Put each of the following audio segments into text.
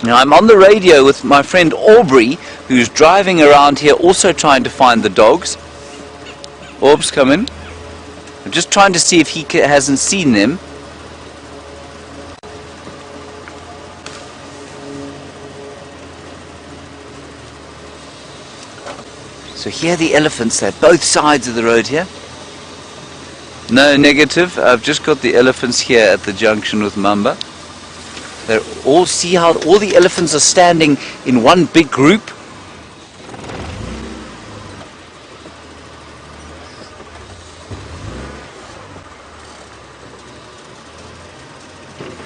Now I'm on the radio with my friend Aubrey, who's driving around here also trying to find the dogs. Orbs, come in. I'm just trying to see if he hasn't seen them. So here are the elephants. They're both sides of the road here. No, negative. I've just got the elephants here at the junction with Mamba. They're all, see how all the elephants are standing in one big group?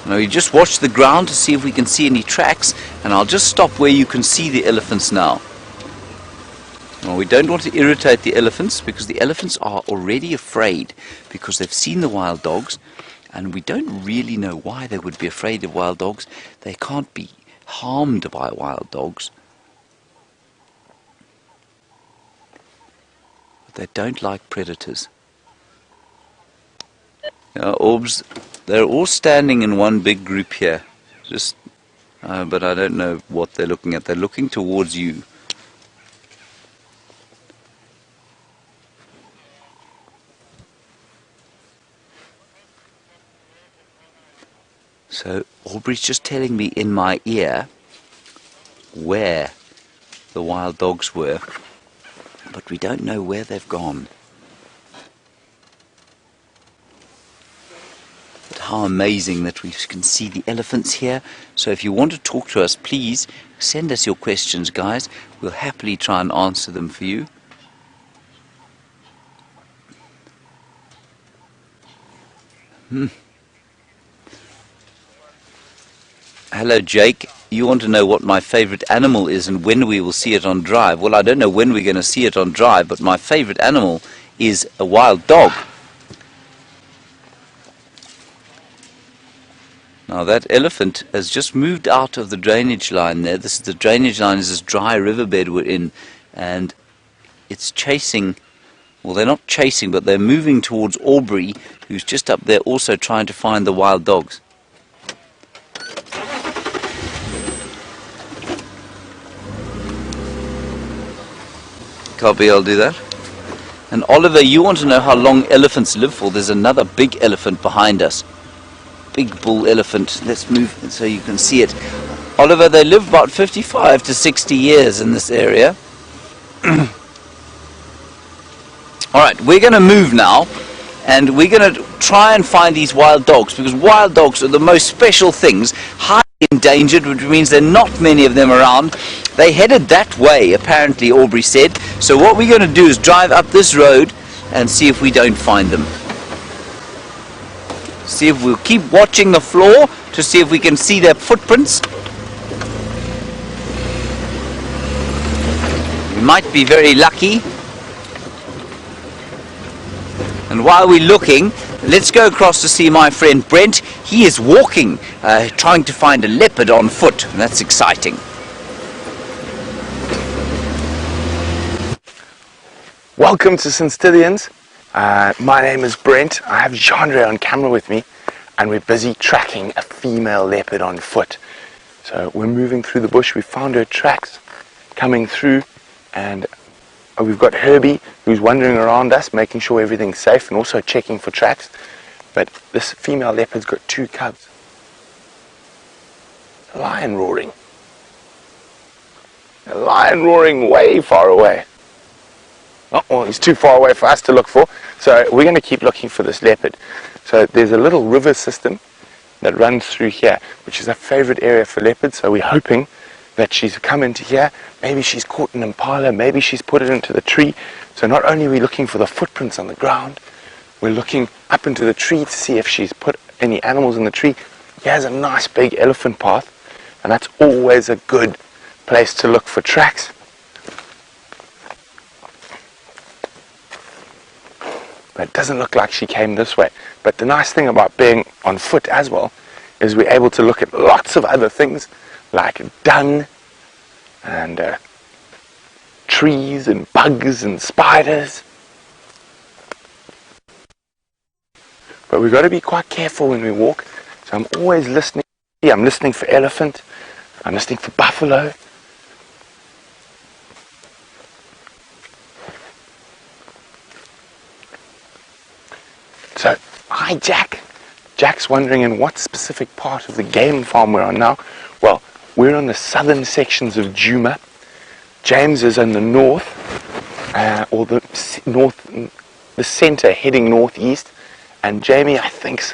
Now you just watch the ground to see if we can see any tracks, and I'll just stop where you can see the elephants now. Well, we don't want to irritate the elephants because the elephants are already afraid because they've seen the wild dogs, and we don't really know why they would be afraid of wild dogs. They can't be harmed by wild dogs. But they don't like predators. Orbs, they're all standing in one big group here. Just, but I don't know what they're looking at. They're looking towards you. So Aubrey's just telling me in my ear where the wild dogs were, but we don't know where they've gone. But how amazing that we can see the elephants here. So if you want to talk to us, please send us your questions, guys. We'll happily try and answer them for you. Hello Jake, you want to know what my favorite animal is and when we will see it on drive. Well, I don't know when we're going to see it on drive, but my favorite animal is a wild dog. Now that elephant has just moved out of the drainage line there. This is the drainage line, is this dry riverbed we're in, and it's chasing, well, they're not chasing, but they're moving towards Aubrey, who's just up there also trying to find the wild dogs. Copy, I'll do that. And Oliver, you want to know how long elephants live for? There's another big elephant behind us. Big bull elephant. Let's move so you can see it. Oliver, they live about 55 to 60 years in this area. Alright, we're going to move now, and we're going to try and find these wild dogs, because wild dogs are the most special things, highly endangered, which means there are not many of them around. They headed that way, apparently, Aubrey said. So what we're going to do is drive up this road and see if we don't find them. See if we'll keep watching the floor to see if we can see their footprints. We might be very lucky. And while we're looking, let's go across to see my friend Brent. He is walking, trying to find a leopard on foot, and that's exciting. Welcome to Sinstithians. My name is Brent. I have Jandre on camera with me, and we're busy tracking a female leopard on foot. So we're moving through the bush. We found her tracks coming through, and we've got Herbie, who's wandering around us, making sure everything's safe and also checking for tracks. But this female leopard's got 2 cubs. A lion roaring. A lion roaring way far away. Oh, well, he's too far away for us to look for, so we're going to keep looking for this leopard. So there's a little river system that runs through here, which is a favorite area for leopards, so we're hoping that she's come into here. Maybe she's caught an impala, maybe she's put it into the tree. So not only are we looking for the footprints on the ground, we're looking up into the tree to see if she's put any animals in the tree. Here's a nice big elephant path, and that's always a good place to look for tracks. But it doesn't look like she came this way. But the nice thing about being on foot as well is we're able to look at lots of other things like dung and trees and bugs and spiders. But we've got to be quite careful when we walk. So I'm always listening. I'm listening for elephant. I'm listening for buffalo. So, hi Jack. Jack's wondering in what specific part of the game farm we're on now. Well, we're on the southern sections of Djuma. James is in the north, or the center heading northeast, and Jamie, I think's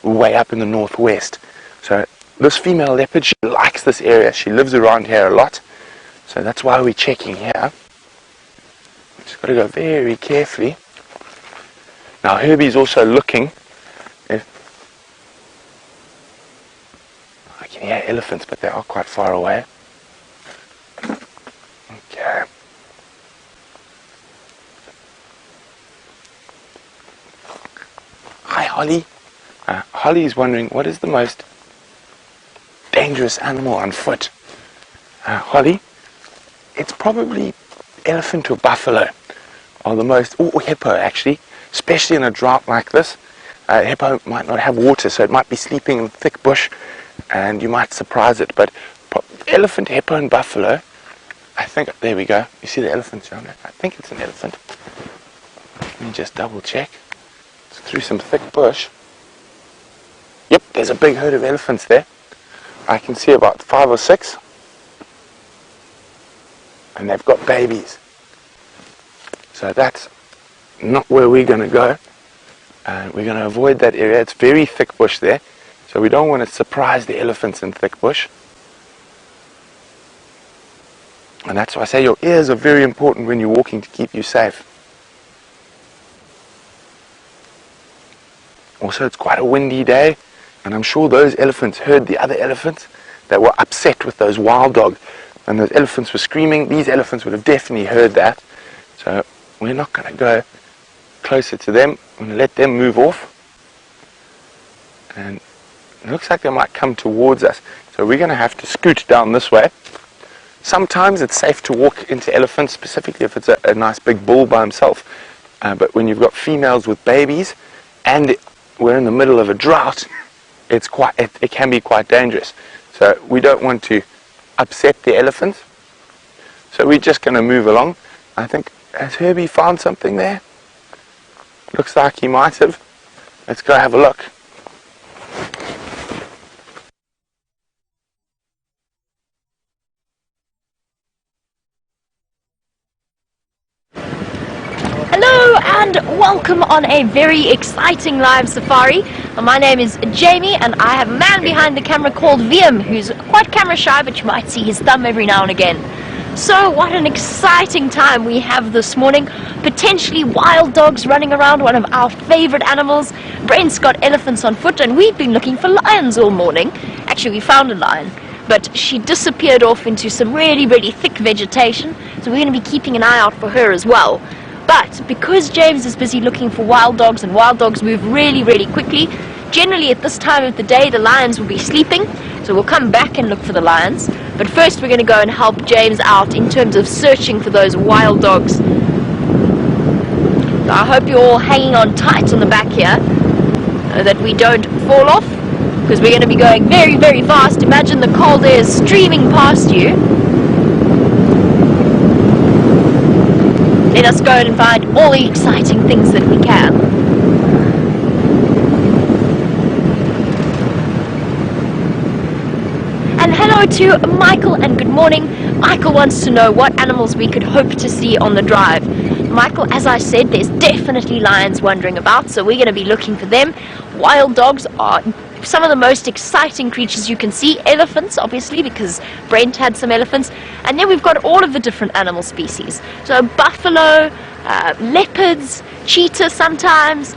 way up in the northwest. So this female leopard, she likes this area. She lives around here a lot, so that's why we're checking here. Just got to go very carefully. Now Herbie's also looking. I can hear elephants, but they are quite far away. Okay. Hi Holly. Holly's wondering, what is the most dangerous animal on foot? Holly, it's probably elephant or buffalo are the most, or hippo actually, especially in a drought like this. Hippo might not have water, so it might be sleeping in thick bush and you might surprise it, but elephant, hippo and buffalo, I think, there we go, you see the elephants around it? I think it's an elephant. Let me just double check. It's through some thick bush. Yep, there's a big herd of elephants there. I can see about 5 or 6. And they've got babies. So that's not where we're going to go. And we're going to avoid that area. It's very thick bush there. So we don't want to surprise the elephants in thick bush. And that's why I say your ears are very important when you're walking to keep you safe. Also, it's quite a windy day. And I'm sure those elephants heard the other elephants that were upset with those wild dogs. And those elephants were screaming. These elephants would have definitely heard that. So we're not going to go closer to them. I'm going to let them move off. And it looks like they might come towards us. So we're going to have to scoot down this way. Sometimes it's safe to walk into elephants, specifically if it's a nice big bull by himself. But when you've got females with babies and we're in the middle of a drought, it can be quite dangerous. So we don't want to upset the elephants. So we're just going to move along. I think, has Herbie found something there? Looks like he might have. Let's go have a look. Hello and welcome on a very exciting live safari. My name is Jamie and I have a man behind the camera called Wiem who's quite camera shy, but you might see his thumb every now and again. So what an exciting time we have this morning. Potentially wild dogs running around, one of our favorite animals. Brent's got elephants on foot and we've been looking for lions all morning. Actually, we found a lion, but she disappeared off into some really, really thick vegetation. So we're going to be keeping an eye out for her as well. But because James is busy looking for wild dogs, and wild dogs move really, really quickly, generally at this time of the day the lions will be sleeping, so we'll come back and look for the lions. But first we're going to go and help James out in terms of searching for those wild dogs. So I hope you're all hanging on tight on the back here, so that we don't fall off, because we're going to be going very, very fast. Imagine the cold air streaming past you. Let us go and find all the exciting things that we can. And hello to Michael and good morning. Michael wants to know what animals we could hope to see on the drive. Michael, as I said, there's definitely lions wandering about, so we're going to be looking for them. Wild dogs are some of the most exciting creatures you can see. Elephants, obviously, because Brent had some elephants. And then we've got all of the different animal species. So buffalo, leopards, cheetah sometimes,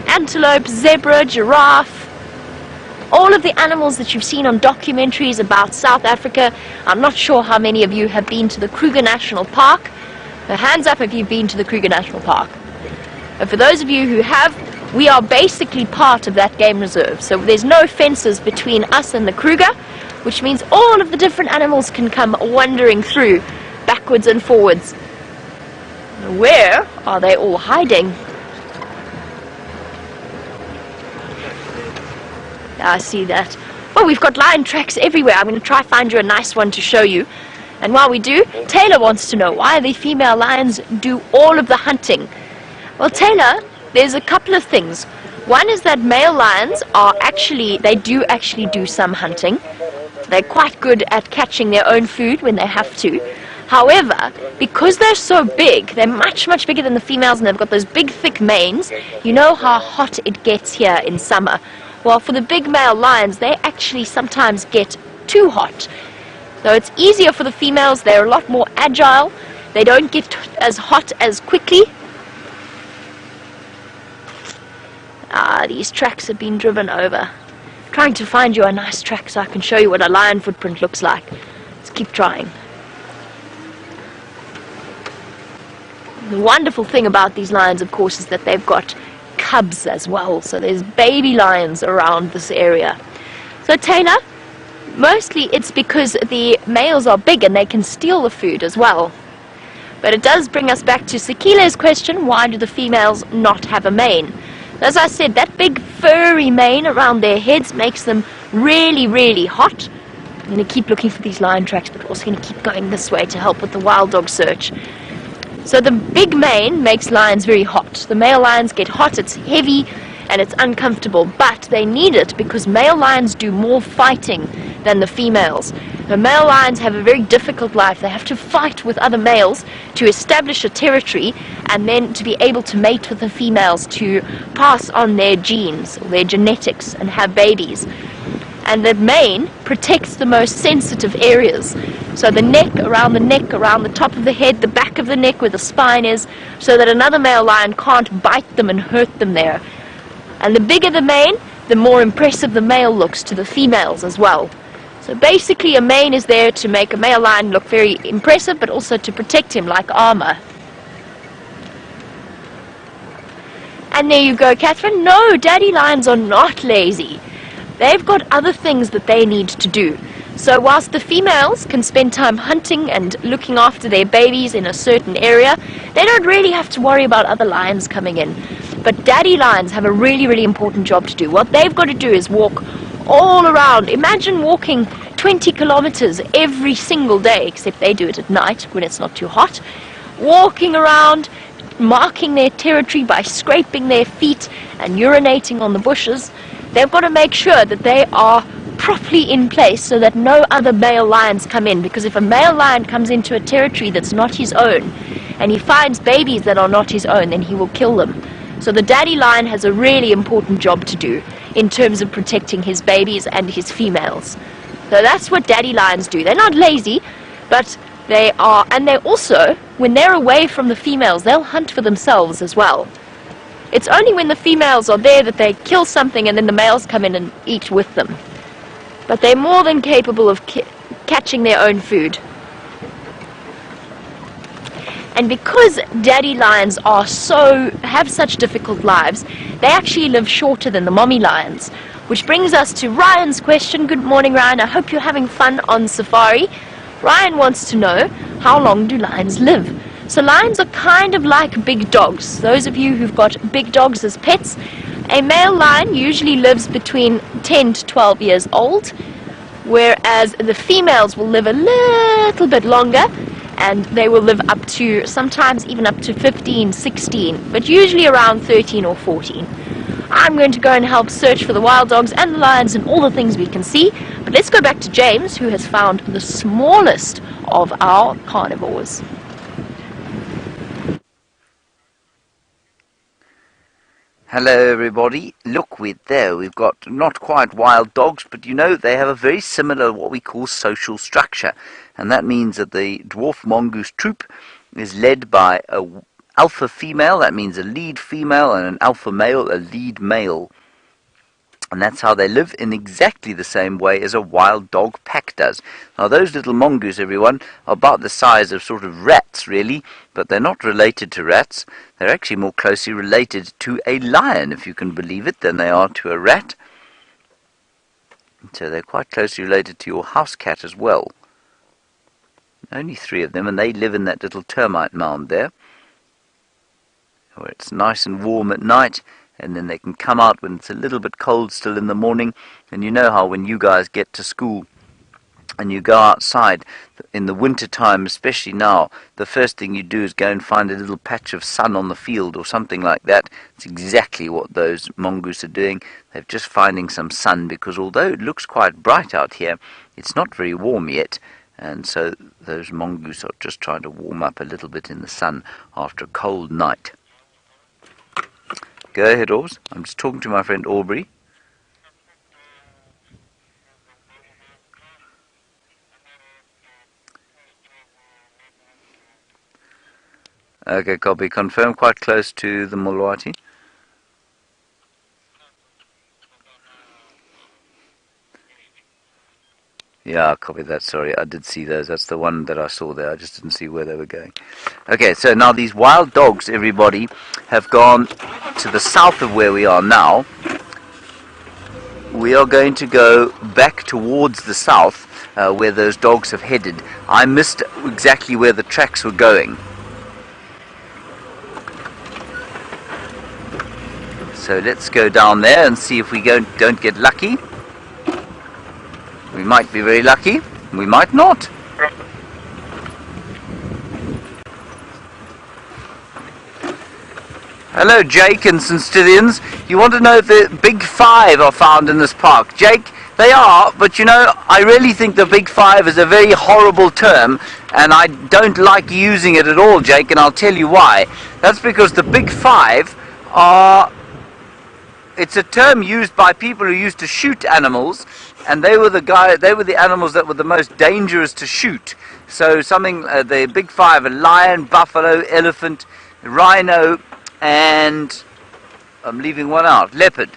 antelope, zebra, giraffe. All of the animals that you've seen on documentaries about South Africa. I'm not sure how many of you have been to the Kruger National Park. Hands up if you've been to the Kruger National Park. And for those of you who have, we are basically part of that game reserve. So there's no fences between us and the Kruger, which means all of the different animals can come wandering through, backwards and forwards. Where are they all hiding? I see that Well, we've got lion tracks everywhere. I'm going to try find you a nice one to show you. And while we do, Taylor wants to know why the female lions do all of the hunting. Well, Taylor, there's a couple of things. One is that male lions they do actually do some hunting. They're quite good at catching their own food when they have to. However, because they're so big, they're much, much bigger than the females, and they've got those big, thick manes. You know how hot it gets here in summer. Well, for the big male lions, they actually sometimes get too hot. So it's easier for the females. They're a lot more agile. They don't get as hot as quickly. These tracks have been driven over. Trying to find you a nice track so I can show you what a lion footprint looks like. Let's keep trying. The wonderful thing about these lions, of course, is that they've got cubs as well. So there's baby lions around this area. So Taylor, mostly it's because the males are big and they can steal the food as well. But it does bring us back to Sekile's question, why do the females not have a mane? As I said, that big furry mane around their heads makes them really, really hot. I'm going to keep looking for these lion tracks, but also going to keep going this way to help with the wild dog search. So the big mane makes lions very hot. The male lions get hot, it's heavy, and it's uncomfortable, but they need it because male lions do more fighting than the females. The male lions have a very difficult life. They have to fight with other males to establish a territory and then to be able to mate with the females to pass on their genes or their genetics and have babies. And the mane protects the most sensitive areas. So the neck, around the top of the head, the back of the neck where the spine is, so that another male lion can't bite them and hurt them there. And the bigger the mane, the more impressive the male looks to the females as well. So basically a mane is there to make a male lion look very impressive, but also to protect him like armor. And there you go, Catherine. No, daddy lions are not lazy. They've got other things that they need to do. So whilst the females can spend time hunting and looking after their babies in a certain area, they don't really have to worry about other lions coming in. But daddy lions have a really, really important job to do. What they've got to do is walk all around. Imagine walking 20 kilometers every single day, except they do it at night when it's not too hot. Walking around, marking their territory by scraping their feet and urinating on the bushes. They've got to make sure that they are properly in place so that no other male lions come in, because if a male lion comes into a territory that's not his own and he finds babies that are not his own, then he will kill them. So the daddy lion has a really important job to do in terms of protecting his babies and his females. So that's what daddy lions do. They're not lazy, but they are, and they also, when they're away from the females, they'll hunt for themselves as well. It's only when the females are there that they kill something and then the males come in and eat with them. But they're more than capable of catching their own food. And because daddy lions have such difficult lives, they actually live shorter than the mommy lions. Which brings us to Ryan's question. Good morning, Ryan. I hope you're having fun on safari. Ryan wants to know, how long do lions live? So lions are kind of like big dogs. Those of you who've got big dogs as pets, a male lion usually lives between 10 to 12 years old, whereas the females will live a little bit longer, and they will live up to, sometimes even up to 15, 16, but usually around 13 or 14. I'm going to go and help search for the wild dogs and the lions and all the things we can see, but let's go back to James, who has found the smallest of our carnivores. Hello everybody. Look, we've got not quite wild dogs, but you know they have a very similar what we call social structure, and that means that the dwarf mongoose troop is led by a alpha female, that means a lead female, and an alpha male, a lead male. And that's how they live, in exactly the same way as a wild dog pack does. Now those little mongoose, everyone, are about the size of sort of rats, really, but they're not related to rats. They're actually more closely related to a lion, if you can believe it, than they are to a rat. So they're quite closely related to your house cat as well. Only 3 of them, and they live in that little termite mound there, where it's nice and warm at night, and then they can come out when it's a little bit cold still in the morning. And you know how when you guys get to school and you go outside in the winter time, especially now, the first thing you do is go and find a little patch of sun on the field or something like that. It's exactly what those mongoose are doing. They're just finding some sun, because although it looks quite bright out here, it's not very warm yet, and so those mongoose are just trying to warm up a little bit in the sun after a cold night. Go ahead, Orbs. I'm just talking to my friend Aubrey. Okay, copy. Confirm quite close to the Mulwati. Yeah, copy that. Sorry, I did see those. That's the one that I saw there. I just didn't see where they were going. Okay, so now these wild dogs, everybody, have gone to the south of where we are now. We are going to go back towards the south, where those dogs have headed. I missed exactly where the tracks were going. So let's go down there and see if we don't get lucky. We might be very lucky, we might not. Hello, Jake and Synstithians. You want to know if the big five are found in this park? Jake, they are, but you know, I really think the big five is a very horrible term, and I don't like using it at all, Jake, and I'll tell you why. That's because the big five are... It's a term used by people who used to shoot animals, and they were the animals that were the most dangerous to shoot. So something, the big five are lion, buffalo, elephant, rhino, and I'm leaving one out, leopard.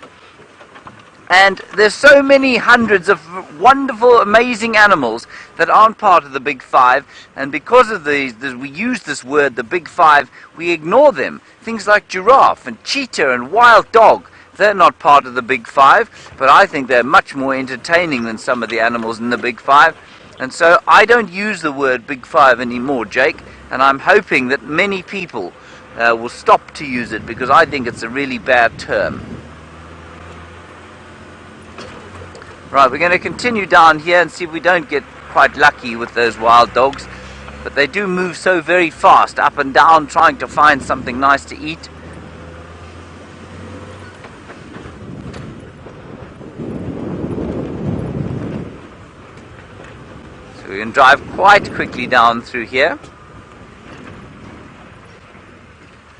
And there's so many hundreds of wonderful, amazing animals that aren't part of the big five, and because of we use this word, the big five, we ignore them. Things like giraffe and cheetah and wild dog. They're not part of the big five, but I think they're much more entertaining than some of the animals in the big five. And so I don't use the word big five anymore, Jake, and I'm hoping that many people will stop to use it, because I think it's a really bad term. Right, we're going to continue down here and see if we don't get quite lucky with those wild dogs. But they do move so very fast, up and down, trying to find something nice to eat. We can drive quite quickly down through here.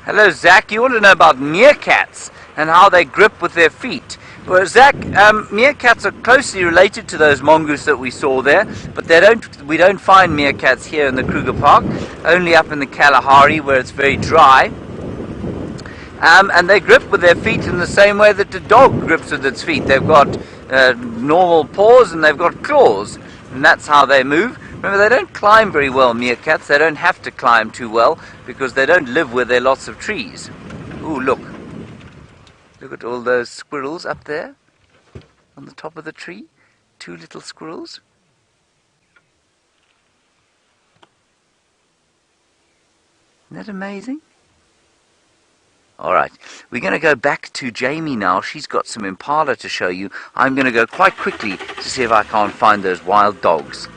Hello, Zach. You want to know about meerkats and how they grip with their feet? Well, Zach, meerkats are closely related to those mongoose that we saw there, but we don't find meerkats here in the Kruger Park, only up in the Kalahari where it's very dry. And they grip with their feet in the same way that the dog grips with its feet. They've got normal paws and they've got claws. And that's how they move. Remember, they don't climb very well, meerkats. They don't have to climb too well because they don't live where there are lots of trees. Ooh, look. Look at all those squirrels up there on the top of the tree. 2 little squirrels. Isn't that amazing? Alright, we're going to go back to Jamie now. She's got some impala to show you. I'm going to go quite quickly to see if I can't find those wild dogs.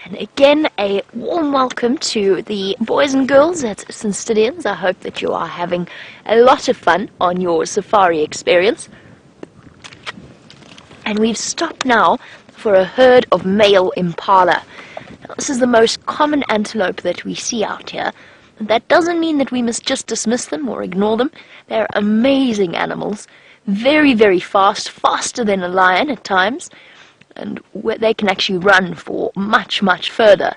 And again, a warm welcome to the boys and girls at Synstithians. I hope that you are having a lot of fun on your safari experience. And we've stopped now for a herd of male impala. Now, this is the most common antelope that we see out here. And that doesn't mean that we must just dismiss them or ignore them. They're amazing animals, very, very fast, faster than a lion at times. And they can actually run for much, much further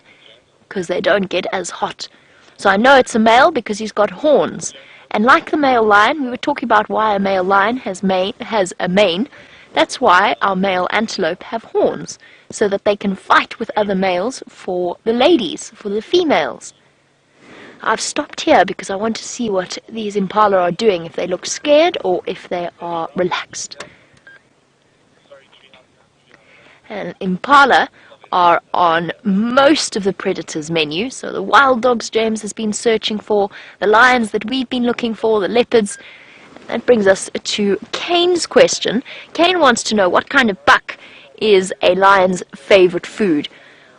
because they don't get as hot. So I know it's a male because he's got horns. And like the male lion, we were talking about why a male lion has a mane. That's why our male antelope have horns, so that they can fight with other males for the ladies, for the females. I've stopped here because I want to see what these impala are doing, if they look scared or if they are relaxed. And impala are on most of the predators' menu. So the wild dogs James has been searching for, the lions that we've been looking for, the leopards. That brings us to Kane's question. Kane wants to know what kind of buck is a lion's favorite food.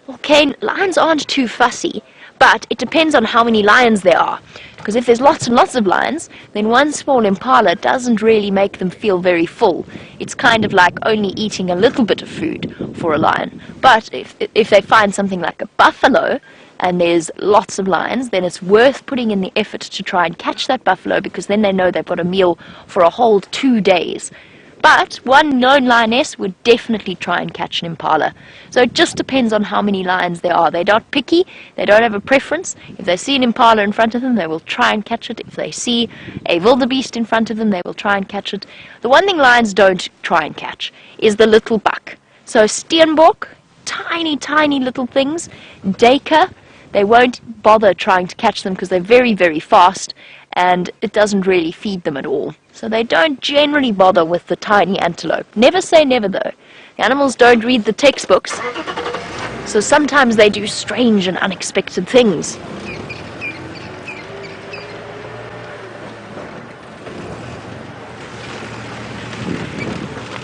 Well, Kane, lions aren't too fussy, but it depends on how many lions there are. Because if there's lots and lots of lions, then one small impala doesn't really make them feel very full. It's kind of like only eating a little bit of food for a lion. But if they find something like a buffalo, and there's lots of lions, then it's worth putting in the effort to try and catch that buffalo, because then they know they've got a meal for a whole 2 days. But one lone lioness would definitely try and catch an impala. So it just depends on how many lions there are. They're not picky, they don't have a preference. If they see an impala in front of them, they will try and catch it. If they see a wildebeest in front of them, they will try and catch it. The one thing lions don't try and catch is the little buck. So steenbok, tiny, tiny little things, duiker, they won't bother trying to catch them because they're very, very fast, and it doesn't really feed them at all. So they don't generally bother with the tiny antelope. Never say never, though. The animals don't read the textbooks, so sometimes they do strange and unexpected things.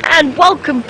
And welcome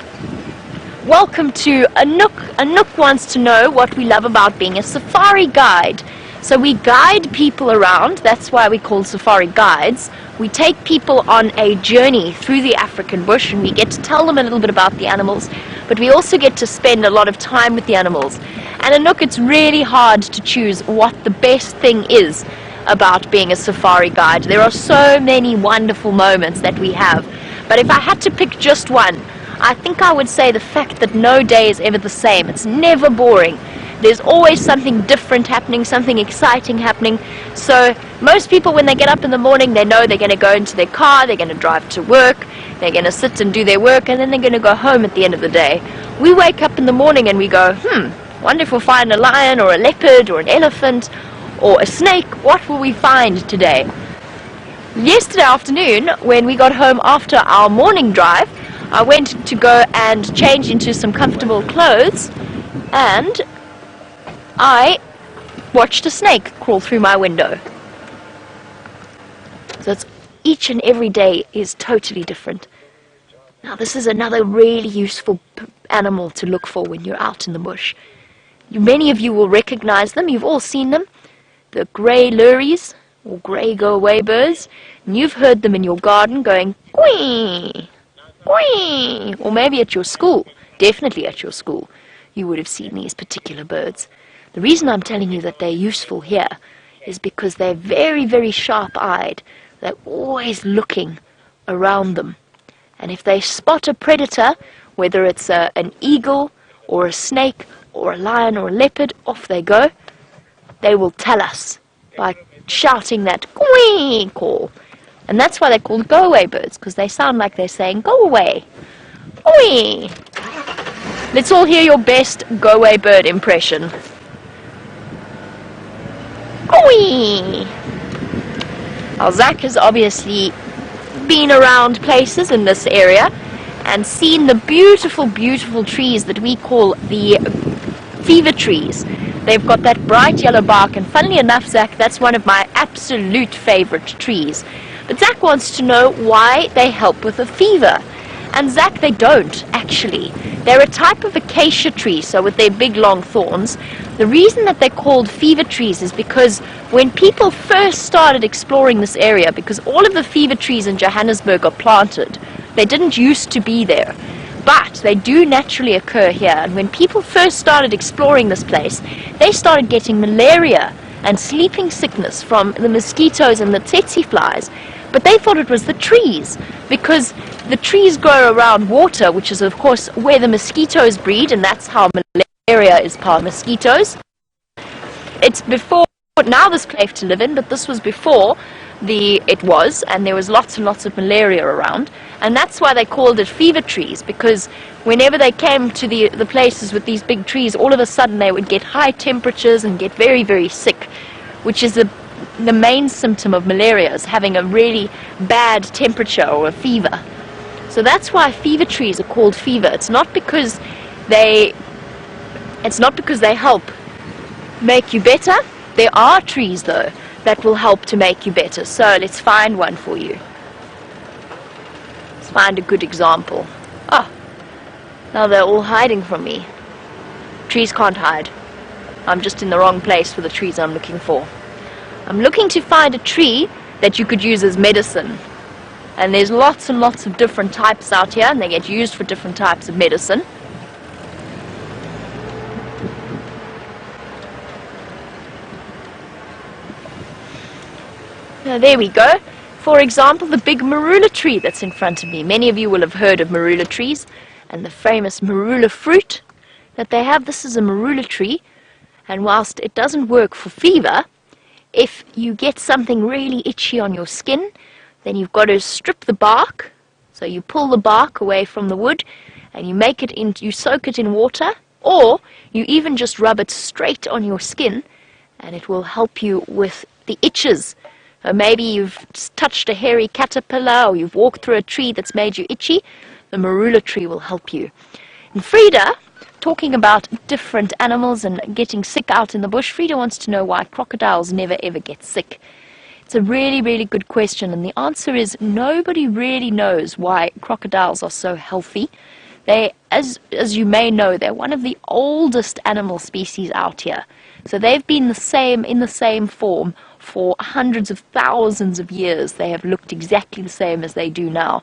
to Anouk. Anouk wants to know what we love about being a safari guide. So we guide people around, that's why we call safari guides. We take people on a journey through the African bush, and we get to tell them a little bit about the animals, but we also get to spend a lot of time with the animals. And Anouk, it's really hard to choose what the best thing is about being a safari guide. There are so many wonderful moments that we have, but if I had to pick just one, I think I would say the fact that no day is ever the same. It's never boring. There's always something different happening, something exciting happening. So most people, when they get up in the morning, they know they're going to go into their car, they're going to drive to work, they're going to sit and do their work, and then they're going to go home at the end of the day. We wake up in the morning and we go, wonder if we'll find a lion or a leopard or an elephant or a snake. What will we find today? Yesterday afternoon, when we got home after our morning drive, I went to go and change into some comfortable clothes, and I watched a snake crawl through my window. So it's each and every day is totally different. Now this is another really useful animal to look for when you're out in the bush. Many of you will recognize them. You've all seen them. The grey lories, or grey go-away birds. And you've heard them in your garden going, "Quee! Quee!" Or maybe at your school. Definitely at your school, you would have seen these particular birds. The reason I'm telling you that they're useful here is because they're very, very sharp-eyed. They're always looking around them. And if they spot a predator, whether it's an eagle or a snake or a lion or a leopard, off they go. They will tell us by shouting that "Quee" call. And that's why they're called go-away birds, because they sound like they're saying, "Go away." Quee. Let's all hear your best go-away bird impression. Quee. Now, Zach has obviously been around places in this area and seen the beautiful, beautiful trees that we call the fever trees. They've got that bright yellow bark, and funnily enough, Zach, that's one of my absolute favorite trees. But Zach wants to know why they help with the fever. And Zach, they don't, actually. They're a type of acacia tree, so with their big long thorns. The reason that they're called fever trees is because when people first started exploring this area, because all of the fever trees in Johannesburg are planted, they didn't used to be there, but they do naturally occur here. And when people first started exploring this place, they started getting malaria and sleeping sickness from the mosquitoes and the tsetse flies. But they thought it was the trees, because the trees grow around water, which is of course where the mosquitoes breed, and that's how malaria is part mosquitoes. It's before, now this place to live in, but this was before and there was lots and lots of malaria around, and that's why they called it fever trees, because whenever they came to the places with these big trees, all of a sudden they would get high temperatures and get very, very sick, which is the main symptom of malaria, is having a really bad temperature or a fever. So that's why fever trees are called fever. It's not because they It's not because they help make you better. There are trees though that will help to make you better. So let's find one for you. Let's find a good example. Oh, now they're all hiding from me. Trees can't hide. I'm just in the wrong place for the trees I'm looking for. I'm looking to find a tree that you could use as medicine. And there's lots and lots of different types out here, and they get used for different types of medicine. Now there we go. For example, the big marula tree that's in front of me. Many of you will have heard of marula trees and the famous marula fruit that they have. This is a marula tree, and whilst it doesn't work for fever, if you get something really itchy on your skin, then you've got to strip the bark. So you pull the bark away from the wood and you soak it in water, or you even just rub it straight on your skin, and it will help you with the itches. Or maybe you've touched a hairy caterpillar, or you've walked through a tree that's made you itchy. The marula tree will help you. And Frida, talking about different animals and getting sick out in the bush, Frida wants to know why crocodiles never ever get sick. It's a really, really good question, and the answer is nobody really knows why crocodiles are so healthy. They, as you may know, they're one of the oldest animal species out here. So they've been in the same form for hundreds of thousands of years. They have looked exactly the same as they do now.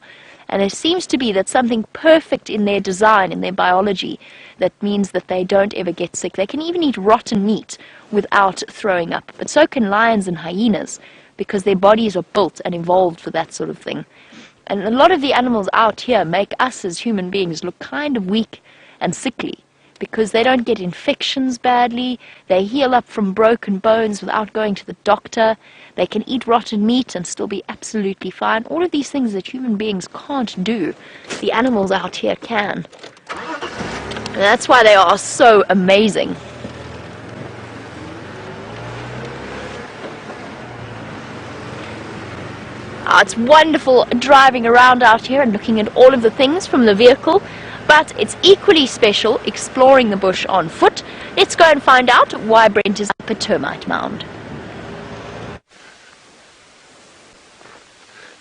And it seems to be that something perfect in their design, in their biology, that means that they don't ever get sick. They can even eat rotten meat without throwing up. But so can lions and hyenas, because their bodies are built and evolved for that sort of thing. And a lot of the animals out here make us as human beings look kind of weak and sickly, because they don't get infections badly, they heal up from broken bones without going to the doctor, they can eat rotten meat and still be absolutely fine. All of these things that human beings can't do, the animals out here can. And that's why they are so amazing. It's wonderful driving around out here and looking at all of the things from the vehicle, but it's equally special exploring the bush on foot. Let's go and find out why Brent is up a termite mound.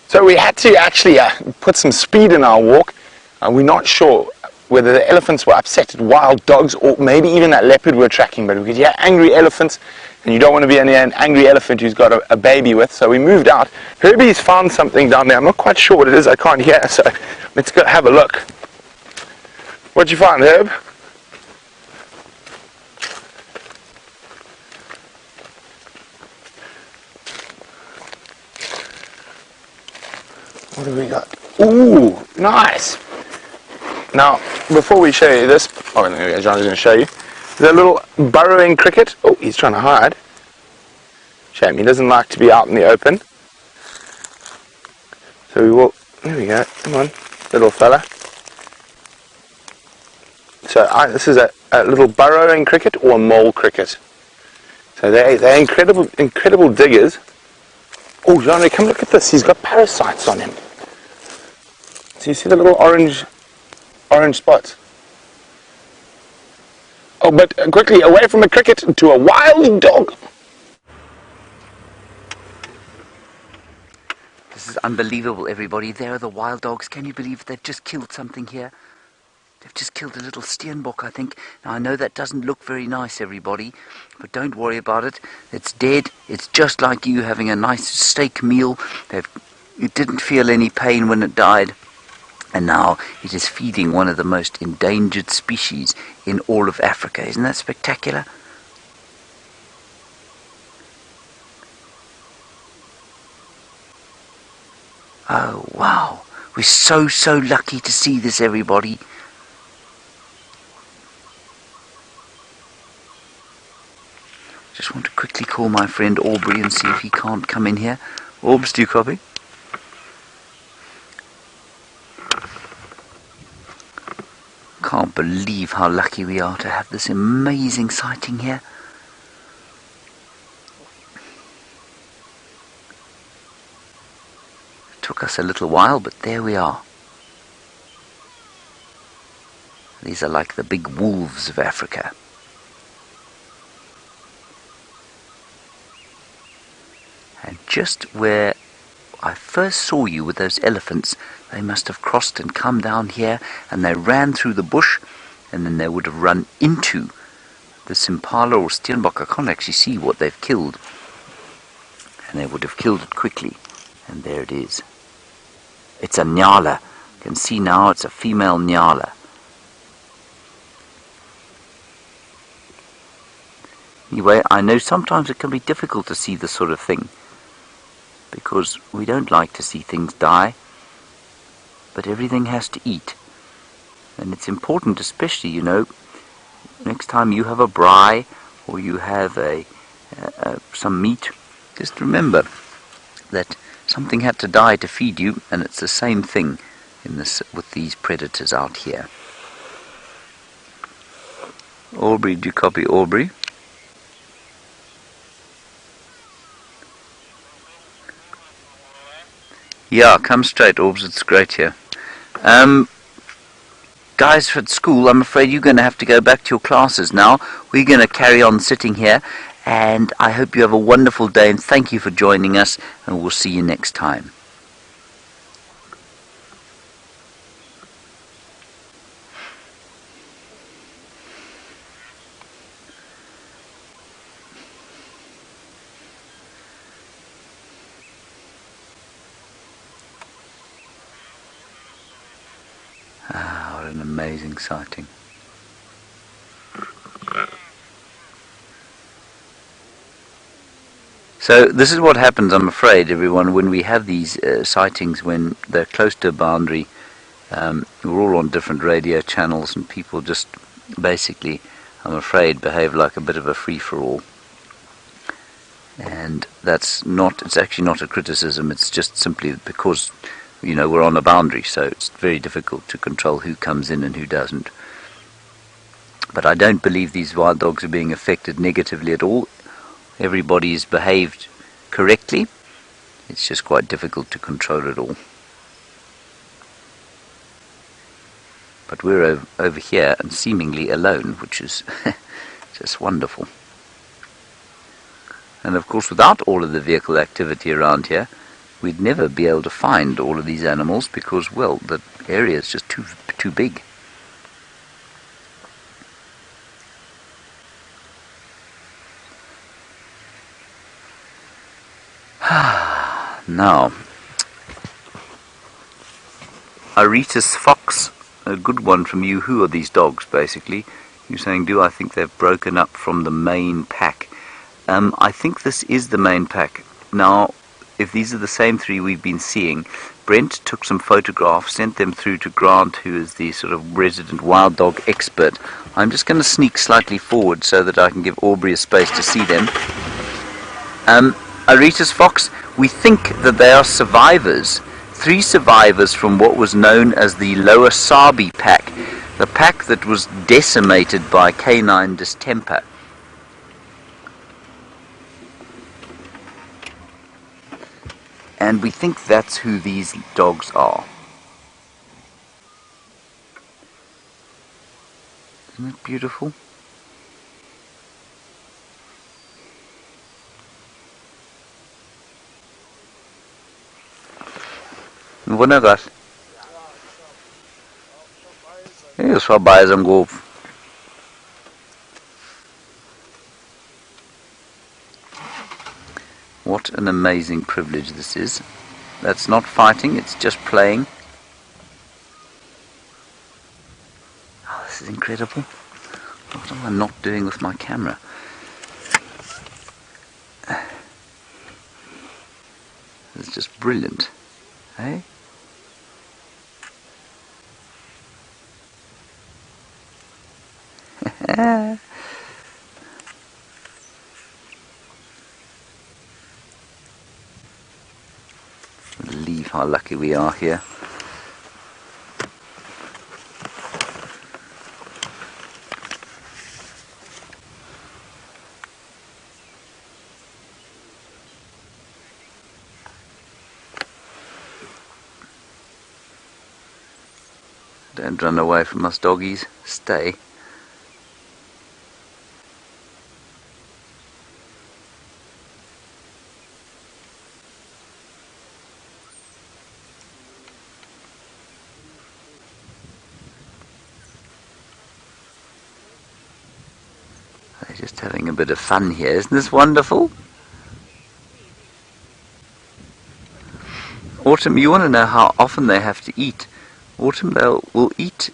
So we had to actually put some speed in our walk. We're not sure whether the elephants were upset at wild dogs or maybe even that leopard we're tracking, but we could hear angry elephants, and you don't want to be an angry elephant who's got a baby with, so we moved out. Herbie's found something down there. I'm not quite sure what it is. I can't hear, so let's go have a look. What'd you find, Herb? What have we got? Ooh, nice. Now, before we show you this, oh, there we go, John's going to show you. There's a little burrowing cricket. Oh, he's trying to hide. Shame, he doesn't like to be out in the open. So we will, there we go, come on, little fella. So this is a little burrowing cricket or a mole cricket. So they're incredible diggers. Oh, John, come look at this. He's got parasites on him. So you see the little orange spots? Oh, but quickly, away from a cricket to a wild dog. This is unbelievable, everybody. There are the wild dogs. Can you believe they've just killed something here? They've just killed a little steenbok, I think. Now, I know that doesn't look very nice, everybody, but don't worry about it. It's dead. It's just like you having a nice steak meal. It didn't feel any pain when it died. And now it is feeding one of the most endangered species in all of Africa. Isn't that spectacular? Oh, wow. We're so lucky to see this, everybody. Just want to quickly call my friend Aubrey and see if he can't come in here. Aubs, do you copy? Can't believe how lucky we are to have this amazing sighting here. It took us a little while, but there we are. These are like the big wolves of Africa. And just where I first saw you with those elephants, they must have crossed and come down here, and they ran through the bush, and then they would have run into this impala or steenbok. I can't actually see what they've killed, and they would have killed it quickly. And there it is. It's a nyala. You can see now it's a female nyala. Anyway, I know sometimes it can be difficult to see this sort of thing, because we don't like to see things die, but everything has to eat. And it's important, especially, next time you have a braai or you have some meat, just remember that something had to die to feed you, and it's the same thing with these predators out here. Aubrey, do you copy, Aubrey? Yeah, come straight, Orbs, it's great here. Guys at school, I'm afraid you're going to have to go back to your classes now. We're going to carry on sitting here, and I hope you have a wonderful day, and thank you for joining us, and we'll see you next time. Ah, what an amazing sighting. So this is what happens, I'm afraid, everyone, when we have these sightings when they're close to a boundary. We're all on different radio channels, and people just basically, I'm afraid, behave like a bit of a free-for-all. And it's actually not a criticism, it's just simply because, we're on a boundary, so it's very difficult to control who comes in and who doesn't. But I don't believe these wild dogs are being affected negatively at all. Everybody's behaved correctly. It's just quite difficult to control it all. But we're over here and seemingly alone, which is just wonderful. And of course, without all of the vehicle activity around here, we'd never be able to find all of these animals because, well, the area is just too big. Now, Arathusa fox, a good one from you. Who are these dogs, basically? You're saying, do I think they've broken up from the main pack? I think this is the main pack. Now, if these are the same three we've been seeing, Brent took some photographs, sent them through to Grant, who is the sort of resident wild dog expert. I'm just going to sneak slightly forward so that I can give Aubrey a space to see them. Arathusa fox, we think that they are survivors. 3 survivors from what was known as the Lower Sabi pack, the pack that was decimated by canine distemper. And we think that's who these dogs are. Isn't that beautiful? Wanneer gas? Ja, is verby is om golf. What an amazing privilege this is. That's not fighting, it's just playing. Oh, this is incredible. What am I not doing with my camera? It's just brilliant. Hey? Believe how lucky we are here. Don't run away from us, doggies. Stay. Just having a bit of fun here. Isn't this wonderful? Autumn, you want to know how often they have to eat. Autumn, will eat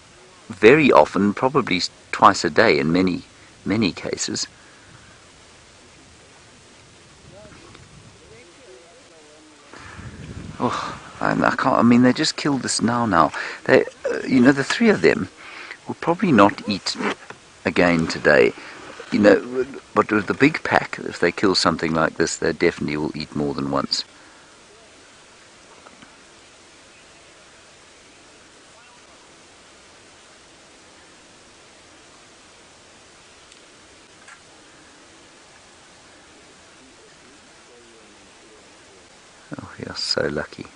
very often, probably twice a day in many cases. Oh, I can't. I mean, they just killed this now. They, you know, the three of them will probably not eat again today. You know, but with the big pack, if they kill something like this, they definitely will eat more than once. Oh, we are so lucky.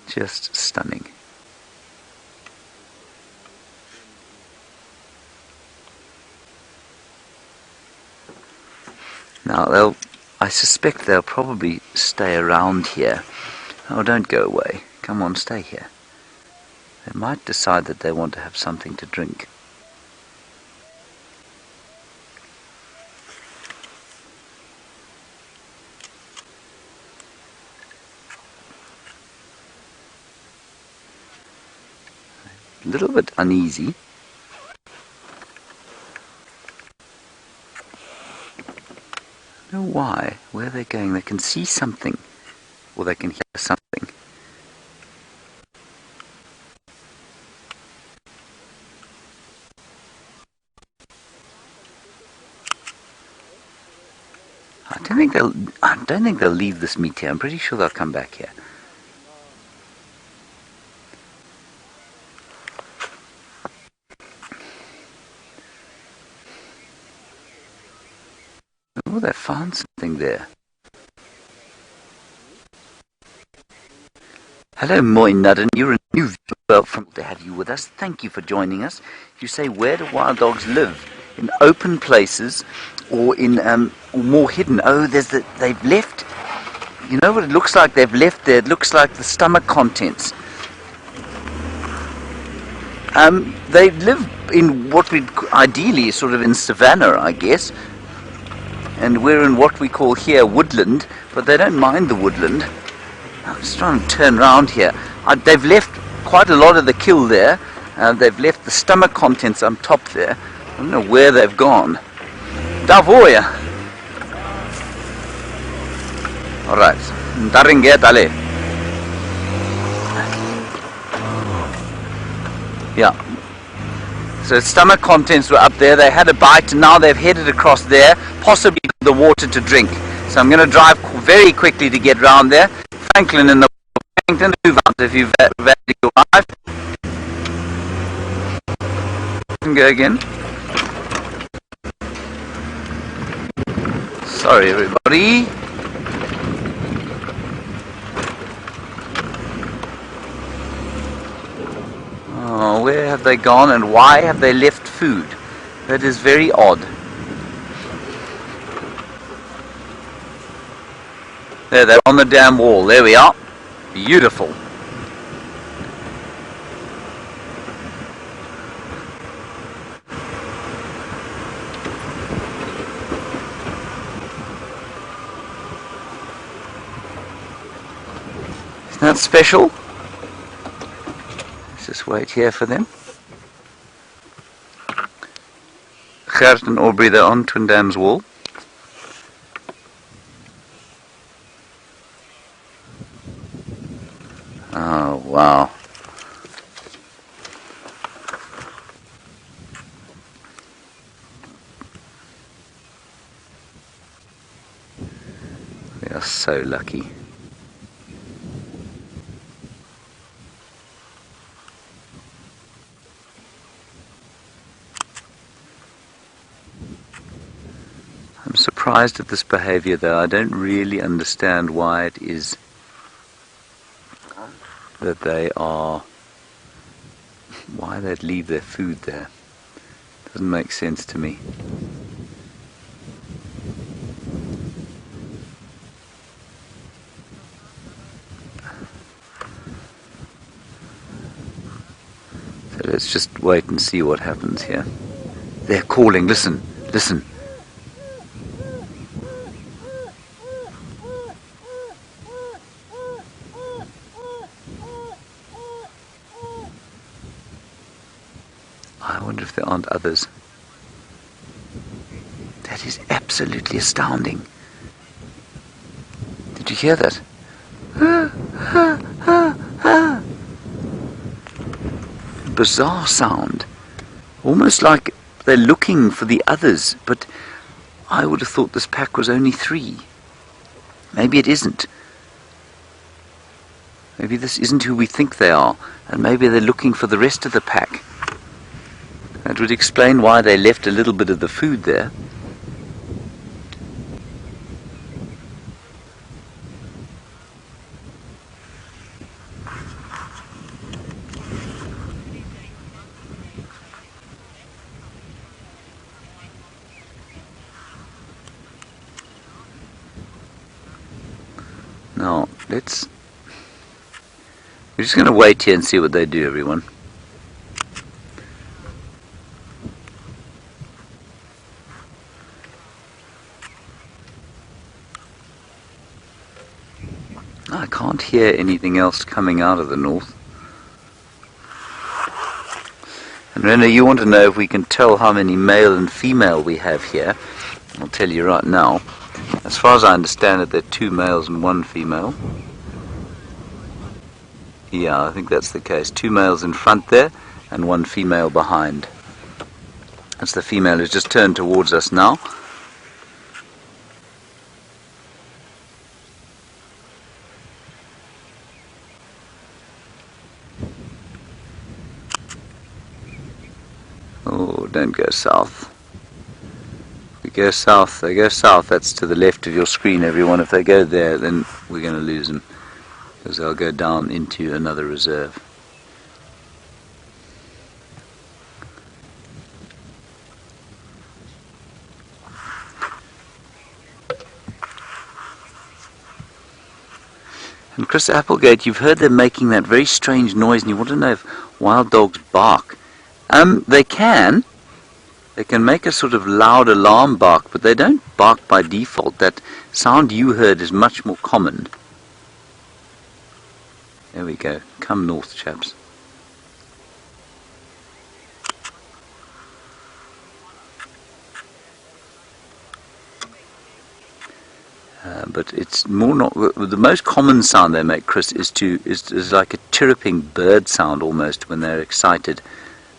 Just stunning. Now I suspect they'll probably stay around here. Oh, don't go away. Come on, stay here. They might decide that they want to have something to drink. A little bit uneasy. I don't know why. Where they're going, they can see something, or they can hear something. I don't think they'll leave this meat here. I'm pretty sure they'll come back here. Oh, they found something there. Hello, Moy Nudden. You're a new viewer from to have you with us. Thank you for joining us. You say, where do wild dogs live? In open places, or in more hidden? Oh, they've left. You know what it looks like they've left there? It looks like the stomach contents. They live in what we'd ideally sort of in savanna, I guess. And we're in what we call here woodland, but they don't mind the woodland. I'm just trying to turn around here. They've left quite a lot of the kill there. They've left the stomach contents on top there. I don't know where they've gone. Davoya. Alright. Daringe dale. Yeah. So stomach contents were up there. They had a bite and now they've headed across there, possibly the water to drink. So I'm going to drive very quickly to get round there. Franklin in the Franklin, move out if you've valid your life. Go again. Sorry, everybody. Oh, where have they gone and why have they left food? That is very odd. There, they're on the damn wall. There we are. Beautiful. Isn't that special? Let's just wait here for them. Gert and Aubrey, they're on Twin Dam's wall. Oh, wow. We are so lucky. I'm surprised at this behavior though. I don't really understand why it is that why they'd leave their food there. Doesn't make sense to me. So let's just wait and see what happens here. They're calling, listen. Listen. I wonder if there aren't others. That is absolutely astounding. Did you hear that? Bizarre sound. Almost like they're looking for the others, but I would have thought this pack was only 3. Maybe it isn't. Maybe this isn't who we think they are, and maybe they're looking for the rest of the pack. That would explain why they left a little bit of the food there. Now, we're just going to wait here and see what they do, everyone. I can't hear anything else coming out of the north. And Rena, you want to know if we can tell how many male and female we have here. I'll tell you right now. As far as I understand it, there are 2 males and 1 female. Yeah, I think that's the case. 2 males in front there and 1 female behind. That's the female who's just turned towards us now. Oh, don't go south. If we go south, they go south. That's to the left of your screen, everyone. If they go there, then we're going to lose them, because they'll go down into another reserve. And Chris Applegate, you've heard them making that very strange noise, and you want to know if wild dogs bark. They can. They can make a sort of loud alarm bark, but they don't bark by default. That sound you heard is much more common. There we go. Come north, chaps. But it's more not. The most common sound they make, Chris, is like a chirruping bird sound almost when they're excited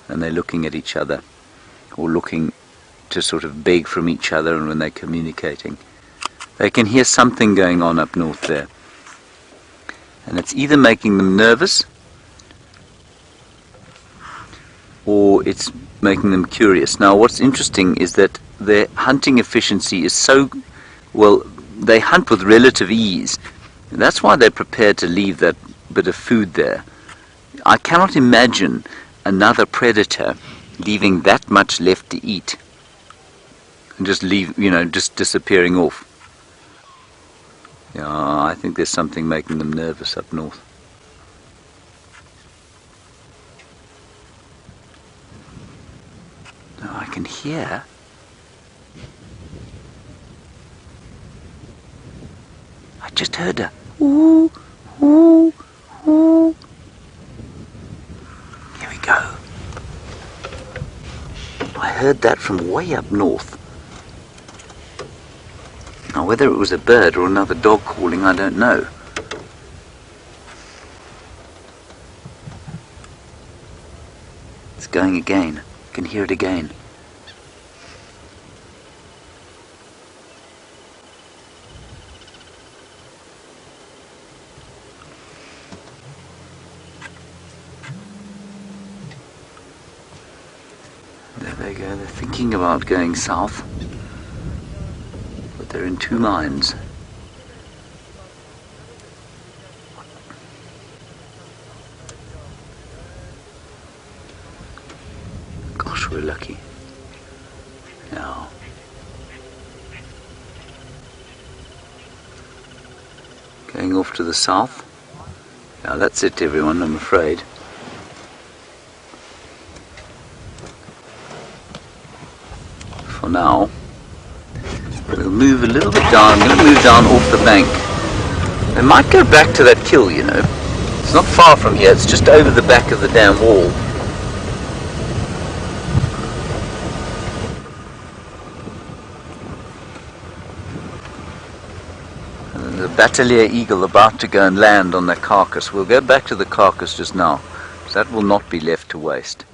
and they're looking at each other, or looking to sort of beg from each other, and when they're communicating. They can hear something going on up north there. And it's either making them nervous or it's making them curious. Now what's interesting is that their hunting efficiency is so, well, they hunt with relative ease. That's why they're prepared to leave that bit of food there. I cannot imagine another predator leaving that much left to eat and just just disappearing off. Yeah, I think there's something making them nervous up north. Now I can hear. I just heard a ooh, ooh, ooh. Here we go. I heard that from way up north. Now whether it was a bird or another dog calling, I don't know. It's going again. I can hear it again. There they go. They're thinking about going south. They're in 2 minds. Gosh, we're lucky. Now, going off to the south. Now that's it, everyone, I'm afraid. For now, we'll move a little bit down. I'm going to move down off the bank. They might go back to that kill, you know. It's not far from here, it's just over the back of the damn wall. And the Battalier eagle about to go and land on that carcass. We'll go back to the carcass just now. So that will not be left to waste.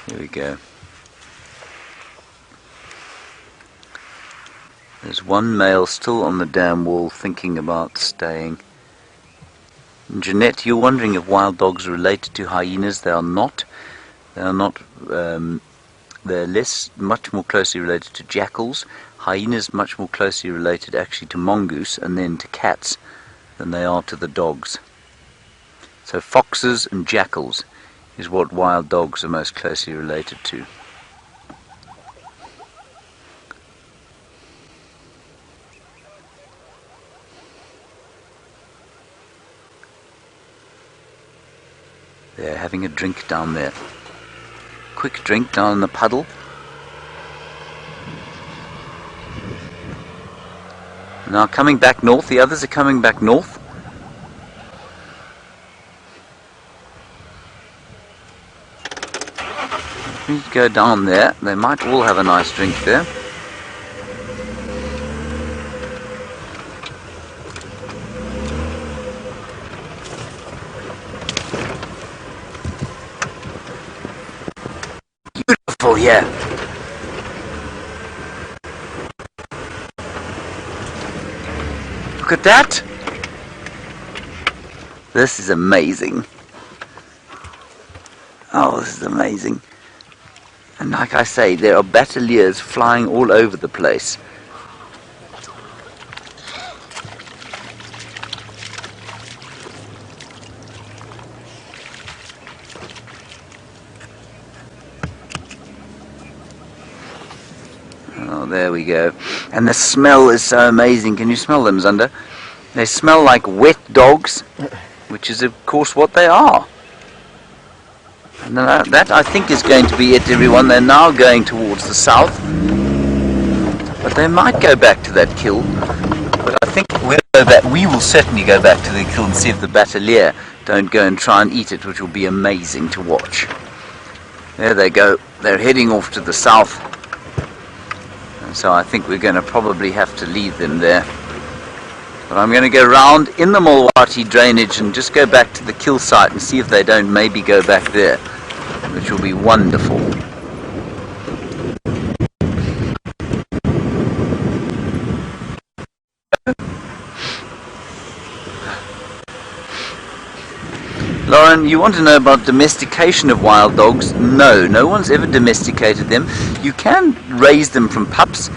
Here we go. There's one male still on the damn wall thinking about staying. And Jeanette, you're wondering if wild dogs are related to hyenas. They are not. They are not. They're much more closely related to jackals. Hyenas much more closely related actually to mongoose and then to cats than they are to the dogs. So foxes and jackals is what wild dogs are most closely related to. They're having a drink down there. Quick drink down in the puddle. Now coming back north, the others are coming back north. Please go down there. They might all have a nice drink there. Beautiful, yeah. Look at that. This is amazing. Oh, this is amazing. And like I say, there are battaliers flying all over the place. Oh, there we go. And the smell is so amazing. Can you smell them, Zunda? They smell like wet dogs, which is of course what they are. And that I think is going to be it, everyone. They're now going towards the south. But they might go back to that kill. But I think we will certainly go back to the kill and see if the battalier don't go and try and eat it, which will be amazing to watch. There they go. They're heading off to the south. And so I think we're going to probably have to leave them there. But I'm going to go round in the Mulwati drainage and just go back to the kill site and see if they don't maybe go back there, which will be wonderful. Lauren, you want to know about domestication of wild dogs? No, no one's ever domesticated them. You can raise them from pups,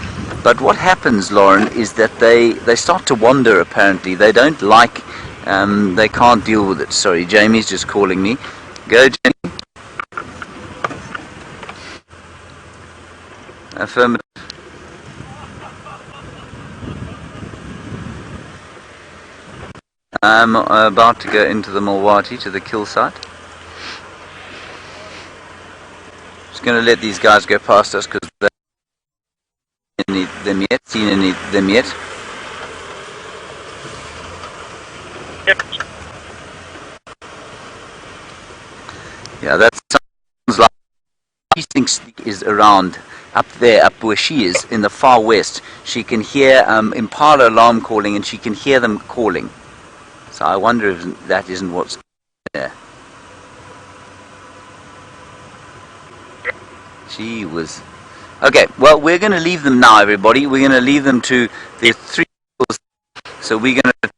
but what happens, Lauren, is that they start to wander apparently. They don't like, they can't deal with it. Sorry, Jamie's just calling me. Go, Jamie. Affirmative. I'm about to go into the Mulwati, to the kill site. Just going to let these guys go past us because they haven't seen any of them yet. Yeah, that sounds like she thinks is around up there, up where she is in the far west. She can hear impala alarm calling, and she can hear them calling. So I wonder if that isn't what's there. Gee whiz. Okay, well, we're going to leave them now, everybody. We're going to leave them to the 3. So we're going to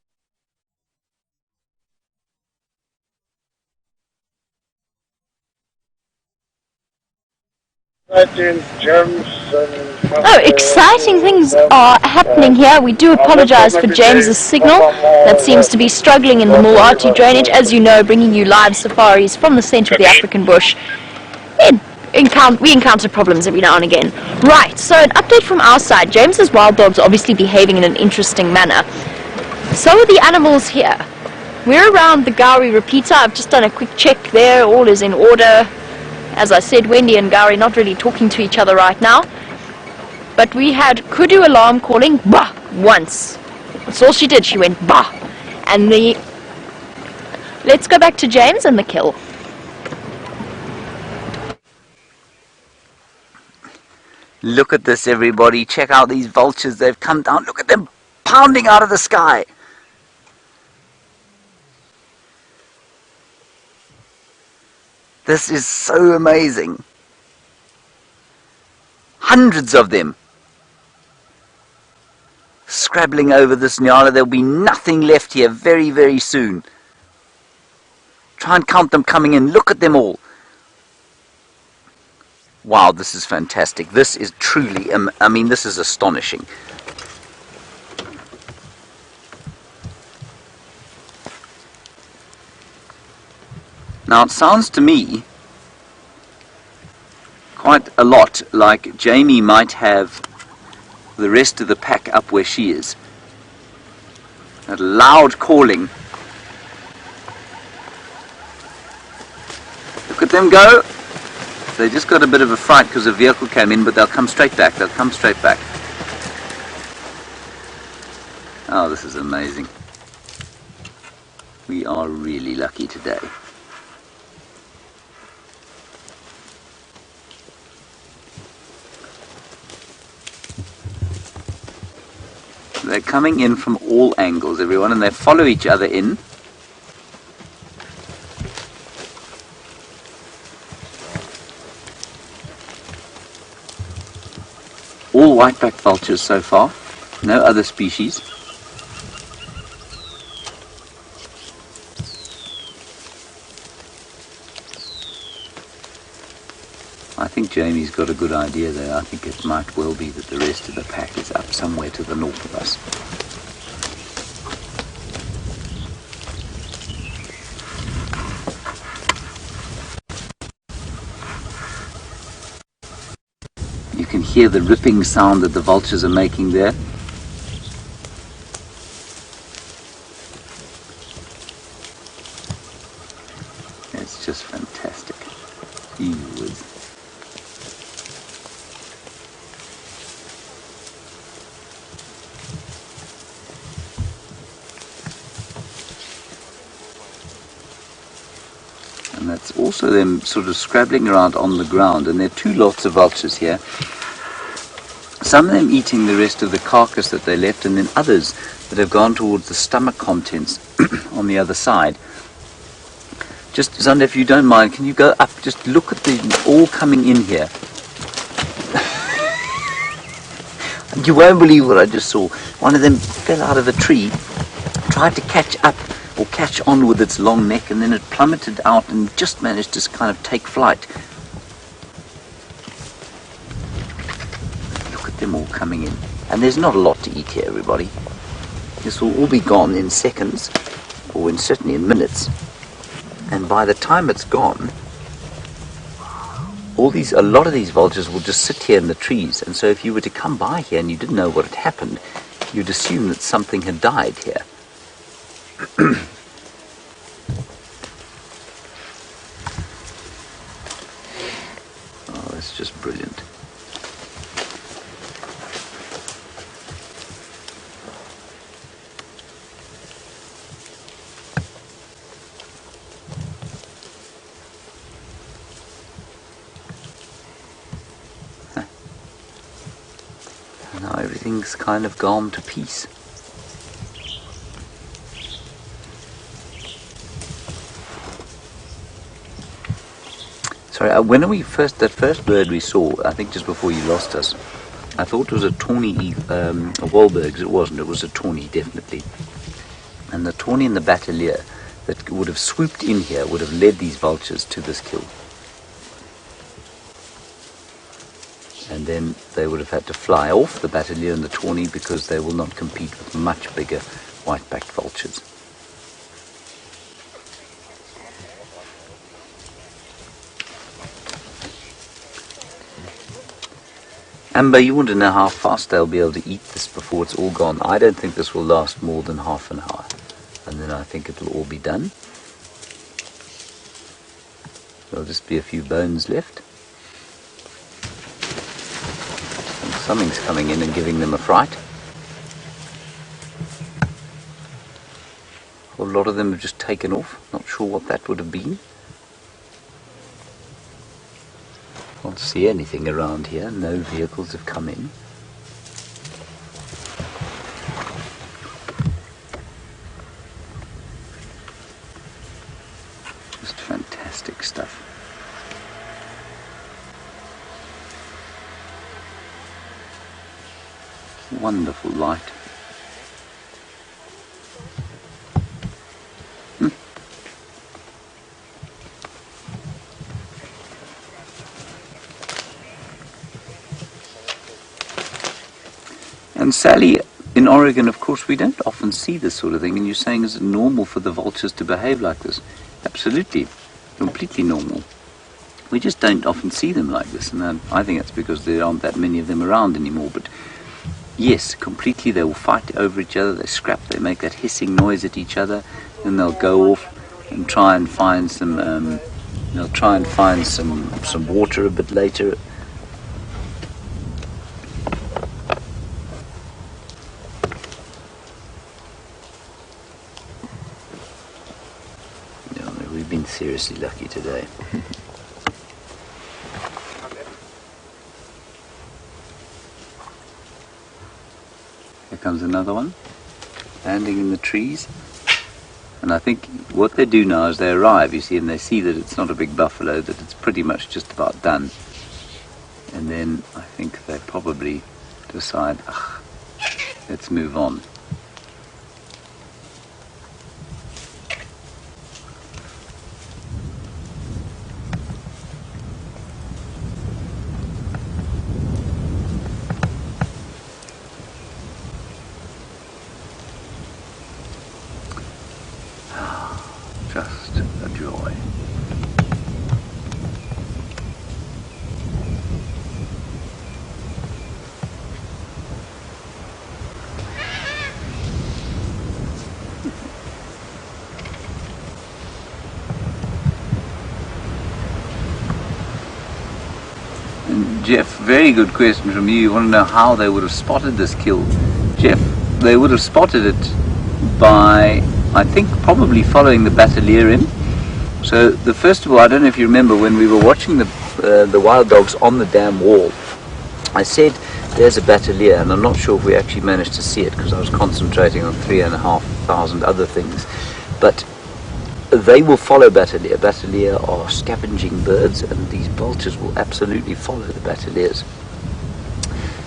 Oh, exciting things are happening here. We do apologize for James's signal that seems to be struggling in the Moati drainage. As you know, bringing you live safaris from the center of the African bush. We encounter problems every now and again. Right, so an update from our side. James's wild dogs are obviously behaving in an interesting manner. So are the animals here. We're around the Gowrie repeater. I've just done a quick check there. All is in order. As I said, Wendy and Gowrie not really talking to each other right now. But we had Kudu alarm calling bah once. That's all she did. She went bah. And let's go back to James and the kill. Look at this, everybody. Check out these vultures. They've come down. Look at them pounding out of the sky. This is so amazing. Hundreds of them. Scrabbling over this Nyala. There'll be nothing left here very, very soon. Try and count them coming in. Look at them all. Wow, this is fantastic. This is truly, I mean, this is astonishing. Now, it sounds to me quite a lot like Jamie might have the rest of the pack up where she is. That loud calling. Look at them go. They just got a bit of a fright because a vehicle came in, but they'll come straight back. They'll come straight back. Oh, this is amazing. We are really lucky today. They're coming in from all angles, everyone, and they follow each other in. All white-backed vultures so far, no other species. I think Jamie's got a good idea there. I think it might well be that the rest of the pack is up somewhere to the north of us. You can hear the ripping sound that the vultures are making there. It's just fantastic. Gee whiz. And that's also them sort of scrabbling around on the ground, and there are two lots of vultures here. Some of them eating the rest of the carcass that they left, and then others that have gone towards the stomach contents on the other side. Just, Zander, if you don't mind, can you go up, just look at them all coming in here. You won't believe what I just saw. One of them fell out of a tree, tried to catch up or catch on with its long neck, and then it plummeted out and just managed to kind of take flight. Look at them all coming in. And there's not a lot to eat here, everybody. This will all be gone in seconds, or certainly in minutes. And by the time it's gone, a lot of these vultures will just sit here in the trees. And so if you were to come by here and you didn't know what had happened, you'd assume that something had died here. Oh, it's just brilliant. Now everything's kind of gone to peace. Sorry, when that first bird we saw, I think just before you lost us, I thought it was a tawny, a Wahlbergs. It wasn't. It was a tawny, definitely. And the tawny and the battalier that would have swooped in here would have led these vultures to this kill. and then they would have had to fly off, the Battalier and the Tawny, because they will not compete with much bigger white-backed vultures. Amber, you want to know how fast they'll be able to eat this before it's all gone. I don't think this will last more than half an hour, and then I think it'll all be done. There'll just be a few bones left. And something's coming in and giving them a fright. A lot of them have just taken off. Not sure what that would have been. Can't see anything around here. No vehicles have come in. Just fantastic stuff. Wonderful light. And Sally, in Oregon, of course, we don't often see this sort of thing, and you're saying is it normal for the vultures to behave like this? Absolutely, completely normal. We just don't often see them like this, and I think that's because there aren't that many of them around anymore. But yes, completely, they will fight over each other, they scrap, they make that hissing noise at each other, and they'll go off and try and find some, some water a bit later. Seriously lucky today. Here comes another one, landing in the trees. And I think what they do now is they arrive, you see, and they see that it's not a big buffalo, that it's pretty much just about done. And then I think they probably decide, let's move on. Just a joy. And Jeff, very good question from you. You want to know how they would have spotted this kill. Jeff, they would have spotted it by, I think, probably following the Battalier in. So first of all, I don't know if you remember when we were watching the wild dogs on the dam wall, I said there's a Battalier, and I'm not sure if we actually managed to see it because I was concentrating on 3,500 other things, but they will follow Battalier. Battalier are scavenging birds, and these vultures will absolutely follow the Battaliers.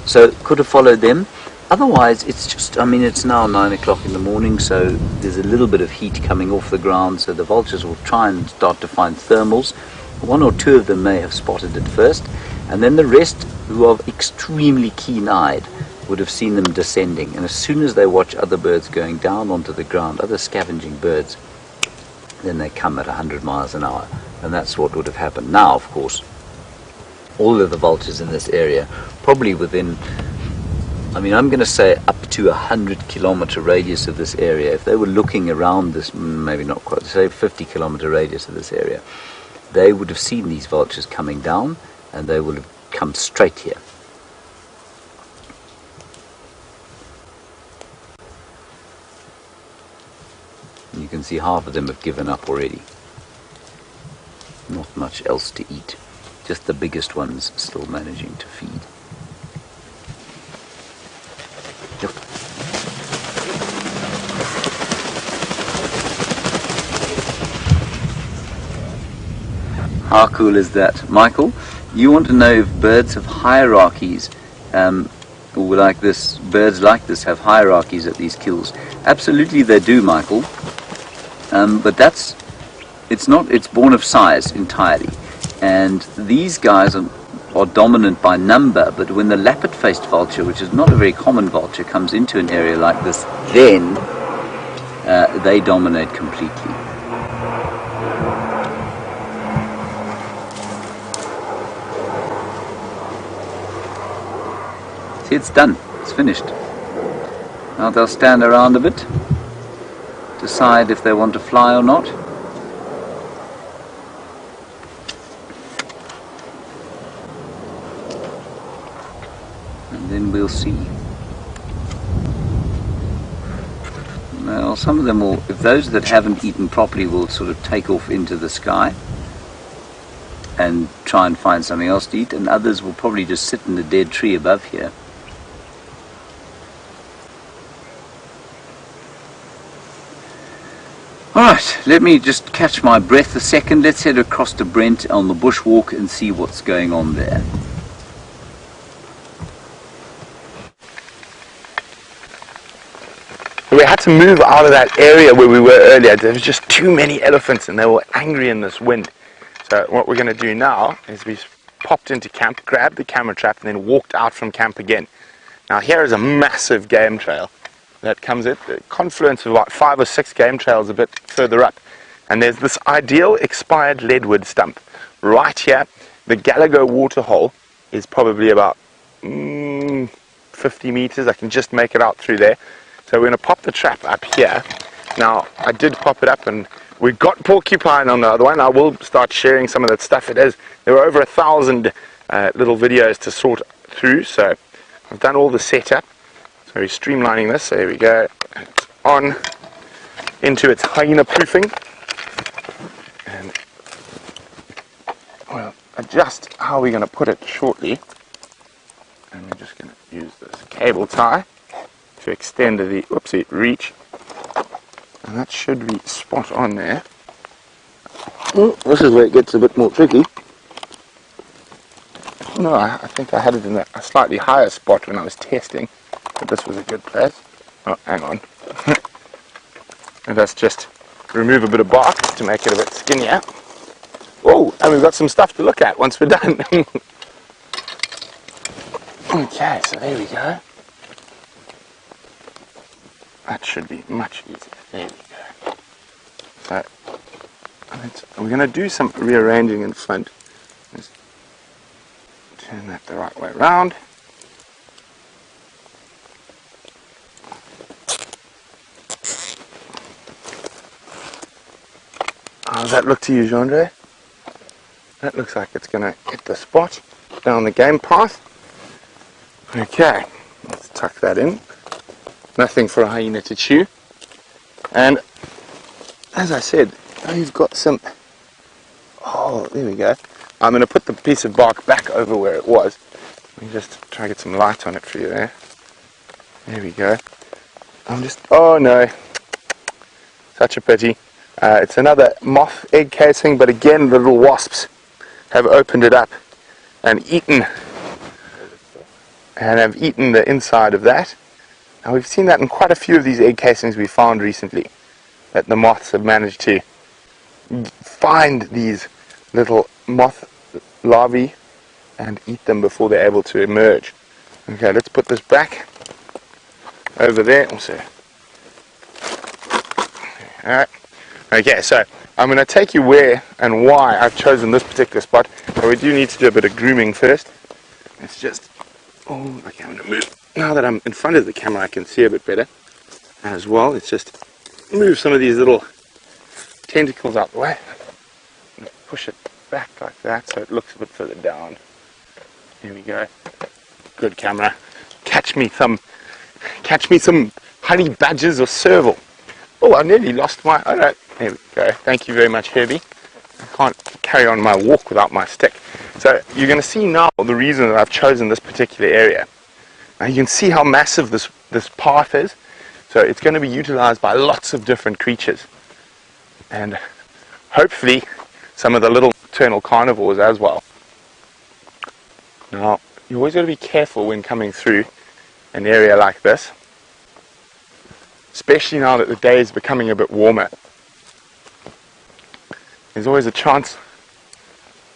So could have followed them. Otherwise, it's just, I mean, it's now 9 o'clock in the morning, so there's a little bit of heat coming off the ground, so the vultures will try and start to find thermals. One or two of them may have spotted it first, and then the rest, who are extremely keen-eyed, would have seen them descending. And as soon as they watch other birds going down onto the ground, other scavenging birds, then they come at 100 miles an hour, and that's what would have happened. Now, of course, all of the vultures in this area, probably within, I mean, I'm going to say up to 100-kilometer radius of this area. If they were looking around this, maybe not quite, say 50-kilometer radius of this area, they would have seen these vultures coming down, and they would have come straight here. And you can see half of them have given up already. Not much else to eat. Just the biggest ones still managing to feed. Look. How cool is that? Michael, you want to know if birds have hierarchies, or like this, birds like this have hierarchies at these kills. Absolutely they do, Michael. But it's born of size entirely. And these guys are are dominant by number, but when the lappet-faced vulture, which is not a very common vulture, comes into an area like this, then they dominate completely. See, it's done. It's finished. Now they'll stand around a bit, decide if they want to fly or not. And then we'll see. Well, some of them will, if those that haven't eaten properly, will sort of take off into the sky and try and find something else to eat, and others will probably just sit in the dead tree above here. Alright, let me just catch my breath a second. Let's head across to Brent on the bushwalk and see what's going on there. We had to move out of that area where we were earlier. There was just too many elephants and they were angry in this wind. So what we're going to do now is we popped into camp, grabbed the camera trap, and then walked out from camp again. Now here is a massive game trail that comes at the confluence of about 5 or 6 game trails a bit further up. And there's this ideal expired leadwood stump right here. The Gallagher waterhole is probably about 50 meters. I can just make it out through there. So we're going to pop the trap up here. Now, I did pop it up and we got porcupine on the other one. I will start sharing some of that stuff. There were over 1,000 little videos to sort through. So I've done all the setup. So we're streamlining this. There we go. It's on into its hyena proofing. And we'll adjust how we're going to put it shortly. And we're just going to use this cable tie to extend the reach, and that should be spot on there. This is where it gets a bit more tricky. No, I think I had it in a slightly higher spot when I was testing, but this was a good place. Oh, hang on. And let's just remove a bit of bark to make it a bit skinnier. Oh, and we've got some stuff to look at once we're done. Okay, so there we go. That should be much easier. There we go. So we're going to do some rearranging in front. Just turn that the right way around. How does that look to you, Jean-Andre? That looks like it's going to hit the spot down the game path. Okay, let's tuck that in. Nothing for a hyena to chew. And as I said, now you've got some... Oh, there we go. I'm going to put the piece of bark back over where it was. Let me just try to get some light on it for you there. There we go. Oh no. Such a pity. It's another moth egg casing, but again the little wasps have opened it up and have eaten the inside of that. Now we've seen that in quite a few of these egg casings we found recently, that the moths have managed to find these little moth larvae and eat them before they're able to emerge. Okay, let's put this back over there. Also, alright. Okay, so I'm going to take you where and why I've chosen this particular spot, but we do need to do a bit of grooming first. It's just, okay, I'm going to move. Now that I'm in front of the camera, I can see a bit better as well. Let's just move some of these little tentacles out the way. Push it back like that so it looks a bit further down. Here we go. Good camera. Catch me some honey badgers or serval. Oh, I nearly lost my... Oh no, there we go. Thank you very much, Herbie. I can't carry on my walk without my stick. So you're going to see now the reason that I've chosen this particular area. Now you can see how massive this path is. So it's going to be utilized by lots of different creatures. And hopefully some of the little nocturnal carnivores as well. Now, you always got to be careful when coming through an area like this, especially now that the day is becoming a bit warmer. There's always a chance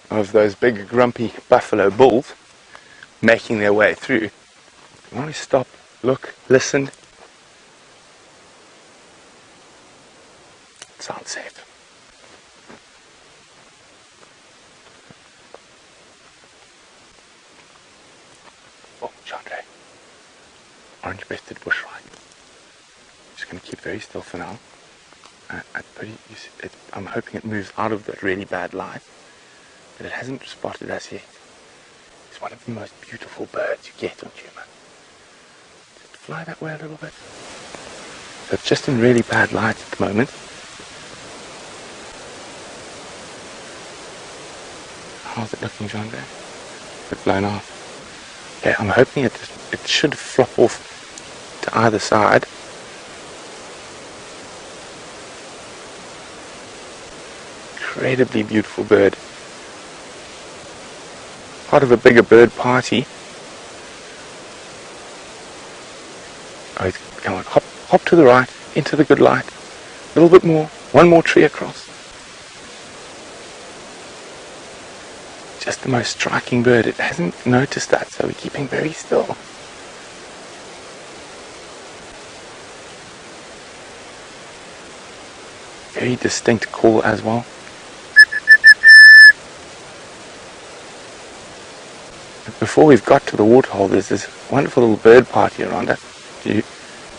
of those big grumpy buffalo bulls making their way through. You want to stop, look, listen. It sounds safe. Oh, Chandra. Orange-breasted bushwright. Just going to keep very still for now. I'm hoping it moves out of that really bad light, but it hasn't spotted us yet. It's one of the most beautiful birds you get on Djuma. Just fly that way a little bit. So it's just in really bad light at the moment. How's it looking, John? There? A bit blown off. Okay, I'm hoping it should flop off to either side. Incredibly beautiful bird. Part of a bigger bird party. Oh, come on, hop to the right, into the good light. A little bit more, one more tree across. Just the most striking bird. It hasn't noticed that, so we're keeping very still. Very distinct call as well. Before we've got to the waterhole, there's this wonderful little bird party around it. Do you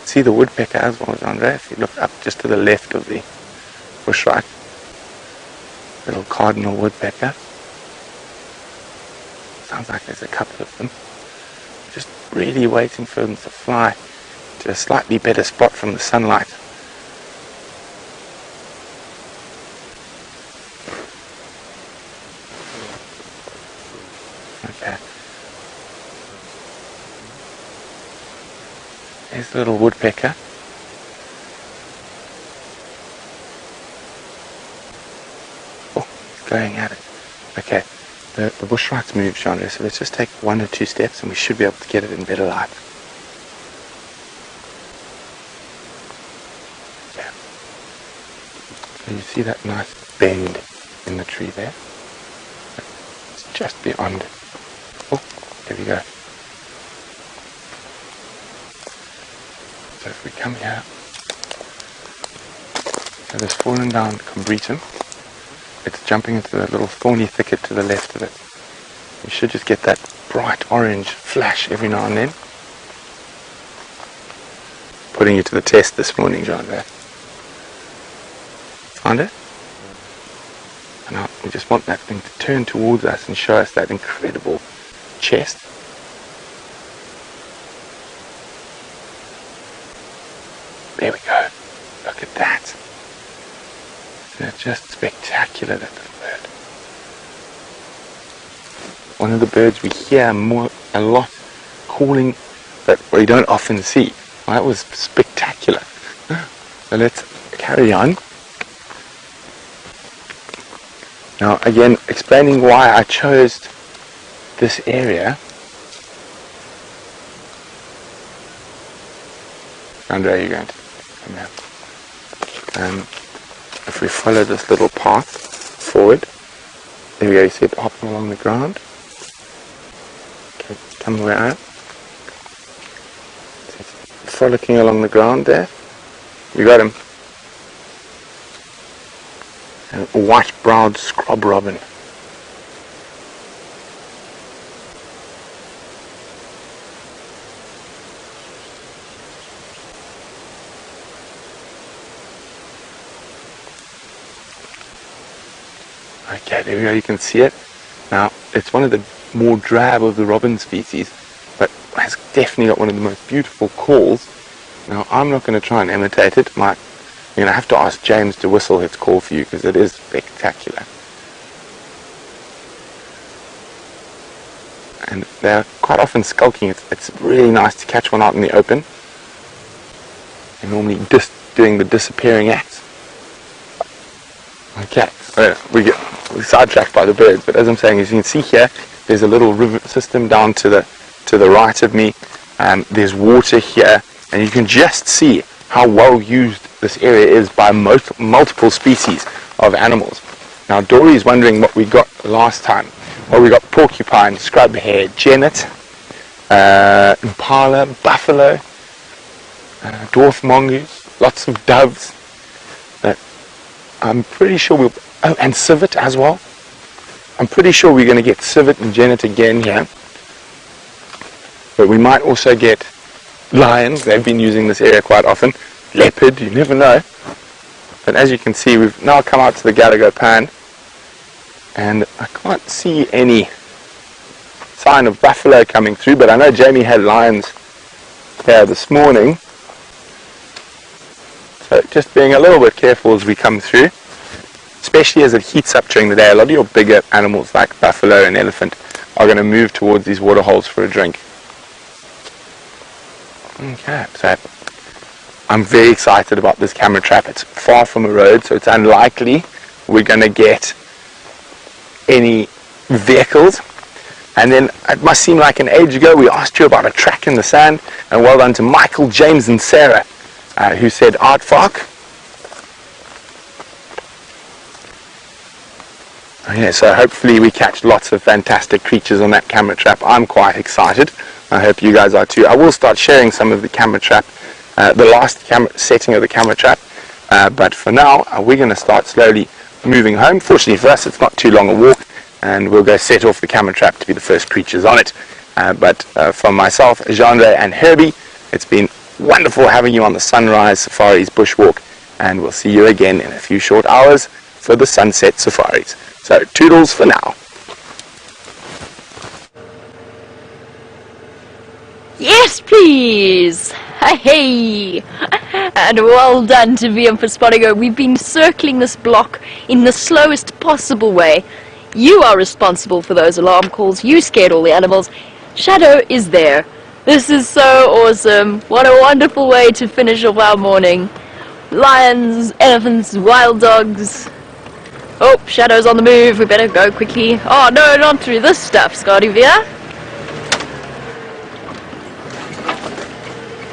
see the woodpecker as well, Andre? If you look up just to the left of the bushwright, little cardinal woodpecker. Sounds like there's a couple of them. Just really waiting for them to fly to a slightly better spot from the sunlight. Okay. There's the little woodpecker. Oh, he's going at it. Okay, the bushwright's moved, Chandra, so let's just take 1 or 2 steps and we should be able to get it in better light. Yeah. So you see that nice bend in the tree there? It's just beyond. Oh, there we go. So if we come here, so there's fallen down Combretum. It's jumping into the little thorny thicket to the left of it. You should just get that bright orange flash every now and then. Putting you to the test this morning, John. There. Find it? And now we just want that thing to turn towards us and show us that incredible chest. There we go. Look at that. They're just spectacular, that little bird. One of the birds we hear a lot calling that we don't often see. Well, that was spectacular. So let's carry on. Now again, explaining why I chose this area. Andre, you're going to come here. If we follow this little path forward, there we go, you see it hopping along the ground. Okay, come where I am. Frolicking along the ground there. You got him. And a white-browed scrub robin. Okay, there we go, you can see it. Now, it's one of the more drab of the robin species, but has definitely got one of the most beautiful calls. Now, I'm not going to try and imitate it. You're going to have to ask James to whistle its call for you, because it is spectacular. And they're quite often skulking. It's really nice to catch one out in the open. They're normally just doing the disappearing act. Okay, we're sidetracked by the birds, but as I'm saying, as you can see here, there's a little river system down to the right of me. There's water here, and you can just see how well used this area is by multiple species of animals. Now Dory's wondering what we got last time. Well, we got porcupine, scrub hare, genet, impala, buffalo, dwarf mongoose, lots of doves. I'm pretty sure we'll... Oh, and civet as well. I'm pretty sure we're going to get civet and genet again here. But we might also get lions. They've been using this area quite often. Leopard, you never know. But as you can see, we've now come out to the Gallagher Pan. And I can't see any sign of buffalo coming through. But I know Jamie had lions here this morning. So just being a little bit careful as we come through, especially as it heats up during the day. A lot of your bigger animals like buffalo and elephant are going to move towards these water holes for a drink. Okay, so I'm very excited about this camera trap. It's far from a road, so it's unlikely we're going to get any vehicles. And then it must seem like an age ago we asked you about a track in the sand, and well done to Michael, James and Sarah, who said aardvark. Okay, so hopefully we catch lots of fantastic creatures on that camera trap. I'm quite excited. I hope you guys are too. I will start sharing some of the camera trap, the last setting of the camera trap, but for now we're going to start slowly moving home. Fortunately for us, it's not too long a walk, and we'll go set off the camera trap to be the first creatures on it. But from myself, Jean-Ray and Herbie, it's been wonderful having you on the Sunrise Safaris Bushwalk, and we'll see you again in a few short hours for the Sunset Safaris. So, toodles for now. Yes, please. Hey, and well done to VM for spotting her. We've been circling this block in the slowest possible way. You are responsible for those alarm calls. You scared all the animals. Shadow is there. This is so awesome. What a wonderful way to finish off our morning. Lions, elephants, wild dogs. Oh, Shadow's on the move. We better go quickly. Oh no, not through this stuff, Scardivia.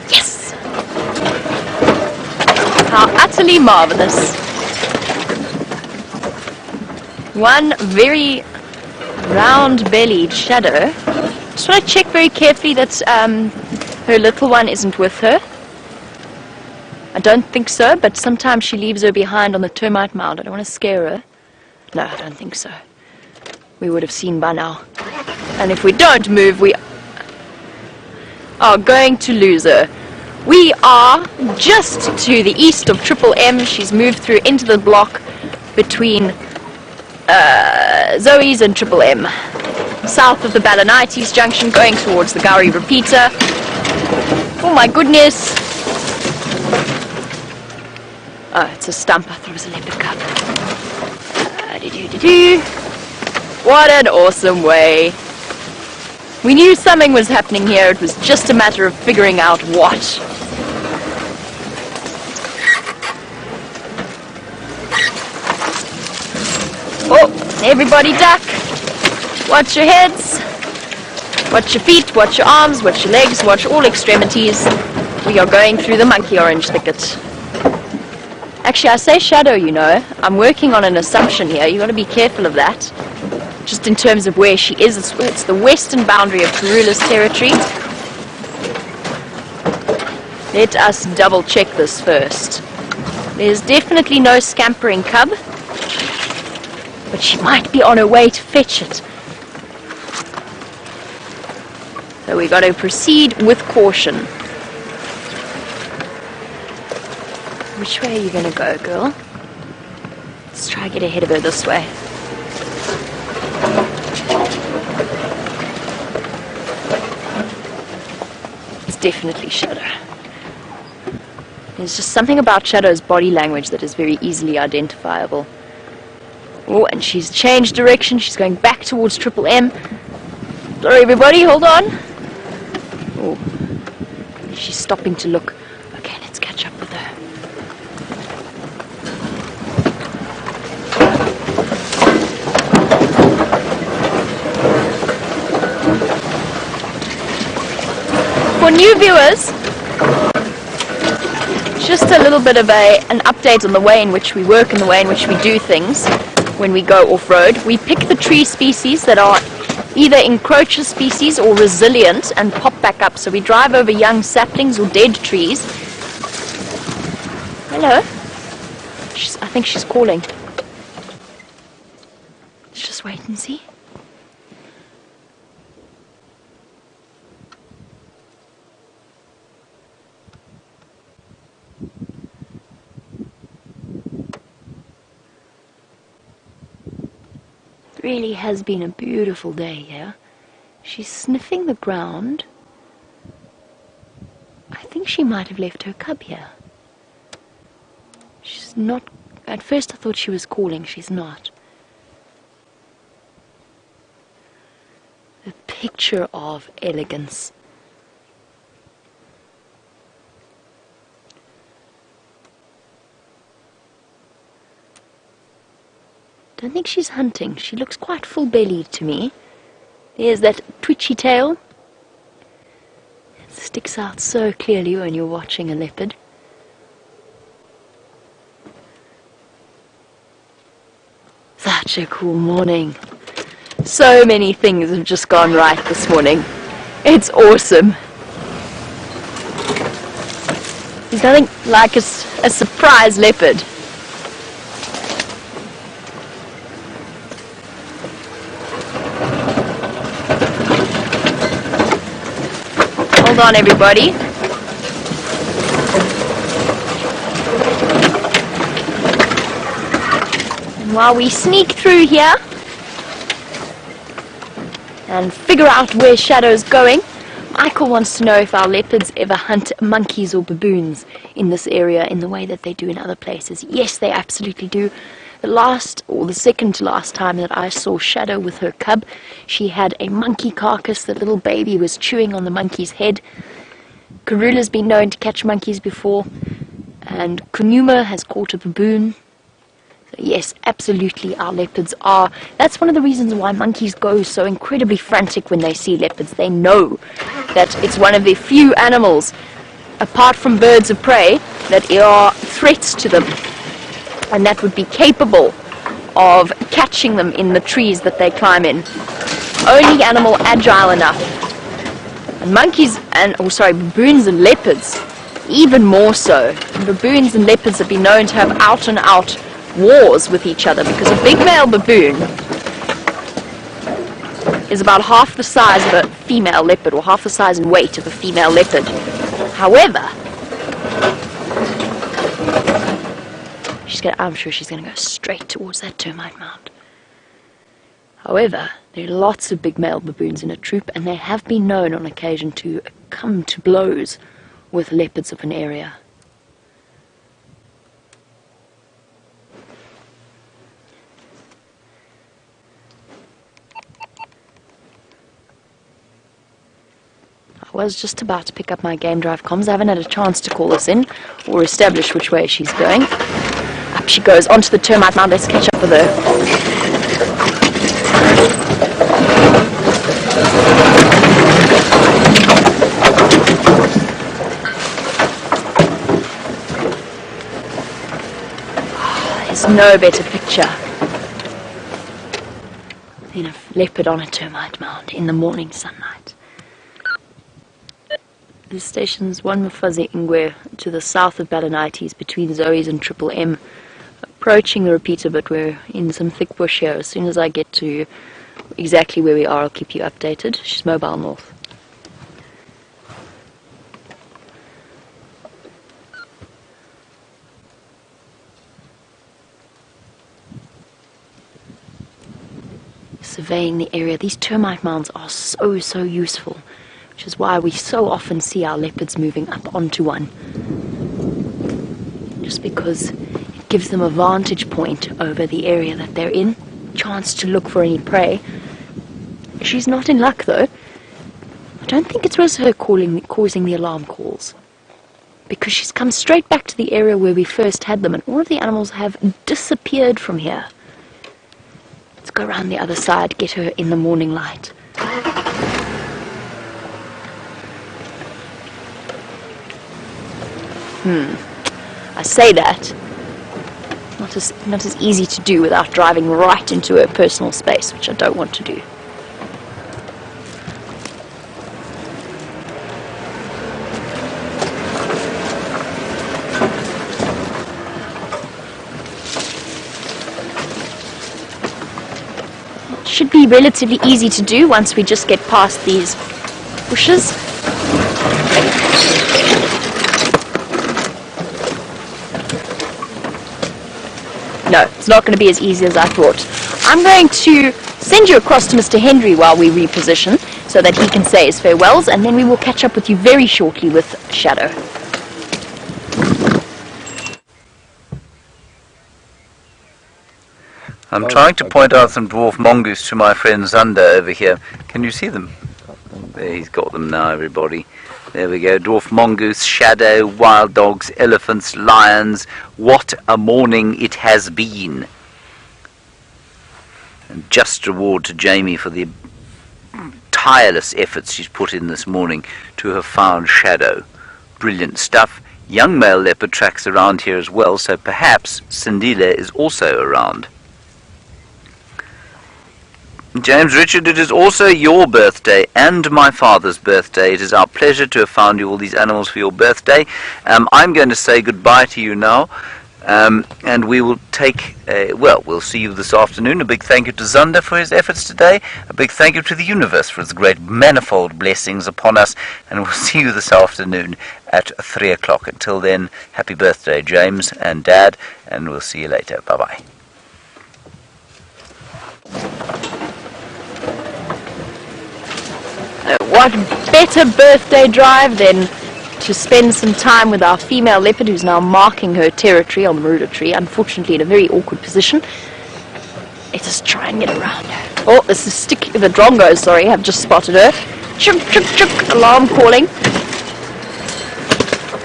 Yes! How utterly marvelous. One very round-bellied Shadow. Just want to check very carefully that her little one isn't with her. I don't think so, but sometimes she leaves her behind on the termite mound. I don't want to scare her. No, I don't think so. We would have seen by now. And if we don't move, we are going to lose her. We are just to the east of Triple M. She's moved through into the block between Zoe's and Triple M. South of the Balanites Junction, going towards the Gowrie Repeater. Oh my goodness! Oh, it's a stump. I thought it was a leopard cub. What an awesome way. We knew something was happening here. It was just a matter of figuring out what. Oh, everybody duck. Watch your heads. Watch your feet. Watch your arms. Watch your legs. Watch all extremities. We are going through the monkey orange thicket. Actually, I say Shadow, you know. I'm working on an assumption here. You've got to be careful of that. Just in terms of where she is. It's the western boundary of Karula's territory. Let us double check this first. There's definitely no scampering cub. But she might be on her way to fetch it. So we've got to proceed with caution. Which way are you going to go, girl? Let's try and get ahead of her this way. It's definitely Shadow. There's just something about Shadow's body language that is very easily identifiable. Oh, and she's changed direction. She's going back towards Triple M. Sorry, everybody, hold on. Oh, she's stopping to look. Okay, let's catch up with her. For new viewers, just a little bit of an update on the way in which we work and the way in which we do things. when we go off-road. We pick the tree species that are either encroacher species or resilient and pop back up. So we drive over young saplings or dead trees. Hello? I think she's calling. Let's just wait and see. Really has been a beautiful day here. She's sniffing the ground. I think she might have left her cub here. She's not... At first I thought she was calling. She's not. The picture of elegance. Don't think she's hunting. She looks quite full-bellied to me. There's that twitchy tail. It sticks out so clearly when you're watching a leopard. Such a cool morning. So many things have just gone right this morning. It's awesome. There's nothing like a surprise leopard. Hold on, everybody. And while we sneak through here and figure out where Shadow's going, Michael wants to know if our leopards ever hunt monkeys or baboons in this area in the way that they do in other places. Yes, they absolutely do. The last, or the second to last time that I saw Shadow with her cub, she had a monkey carcass. The little baby was chewing on the monkey's head. Karula's been known to catch monkeys before, and Kunuma has caught a baboon. So yes, absolutely, our leopards are. That's one of the reasons why monkeys go so incredibly frantic when they see leopards. They know that it's one of the few animals, apart from birds of prey, that are threats to them, and that would be capable of catching them in the trees that they climb in. Only animal agile enough. And monkeys and, baboons and leopards, even more so. Baboons and leopards have been known to have out-and-out wars with each other, because a big male baboon is about half the size of a female leopard, or half the size and weight of a female leopard. However, I'm sure she's going to go straight towards that termite mound. However, there are lots of big male baboons in a troop, and they have been known on occasion to come to blows with leopards of an area. I was just about to pick up my game drive comms. I haven't had a chance to call this in or establish which way she's going. Up she goes onto the termite mound. Let's catch up with her. There's no better picture than a leopard on a termite mound in the morning sunlight. This station's one Mufuzzi Ingwe to the south of Balanites, between Zoe's and Triple M. Approaching the repeater, but we're in some thick bush here. As soon as I get to exactly where we are, I'll keep you updated. She's mobile north. Surveying the area. These termite mounds are so useful, which is why we so often see our leopards moving up onto one. Just because it gives them a vantage point over the area that they're in, chance to look for any prey. She's not in luck though. I don't think it was her causing the alarm calls, because she's come straight back to the area where we first had them, and all of the animals have disappeared from here. Let's go around the other side, get her in the morning light. I say that, not as easy to do without driving right into her personal space, which I don't want to do. Should be relatively easy to do once we just get past these bushes. No, it's not going to be as easy as I thought. I'm going to send you across to Mr. Henry while we reposition so that he can say his farewells, and then we will catch up with you very shortly with Shadow. I'm trying to point out some dwarf mongoose to my friend Zander over here. Can you see them? There, he's got them now, everybody. There we go. Dwarf mongoose, shadow, wild dogs, elephants, lions. What a morning it has been. And just reward to Jamie for the tireless efforts she's put in this morning to have found shadow. Brilliant stuff. Young male leopard tracks around here as well, so perhaps Sindile is also around. James Richard, it is also your birthday and my father's birthday. It is our pleasure to have found you all these animals for your birthday. I'm going to say goodbye to you now, and we will take, we'll see you this afternoon. A big thank you to Zander for his efforts today. A big thank you to the universe for its great manifold blessings upon us, and we'll see you this afternoon at 3 o'clock. Until then, happy birthday, James and Dad, and we'll see you later. Bye-bye. What better birthday drive than to spend some time with our female leopard, who's now marking her territory on the Marula tree, unfortunately in a very awkward position. Let us try and get around her. Oh, this is the drongos, sorry, have just spotted her. Chuk, chuk, chuk, alarm calling.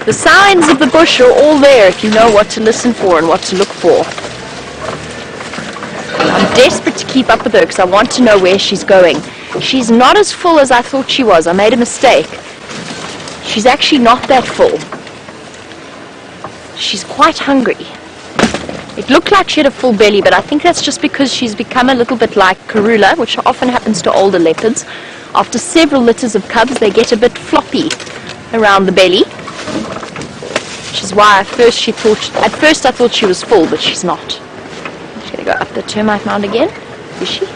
The signs of the bush are all there if you know what to listen for and what to look for. I'm desperate to keep up with her because I want to know where she's going. She's not as full as I thought she was. I made a mistake. She's actually not that full. She's quite hungry. It looked like she had a full belly, but I think that's just because she's become a little bit like Karula, which often happens to older leopards. After several litters of cubs, they get a bit floppy around the belly, which is why at first I thought she was full, but she's not. She's going to go up the termite mound again. Is she?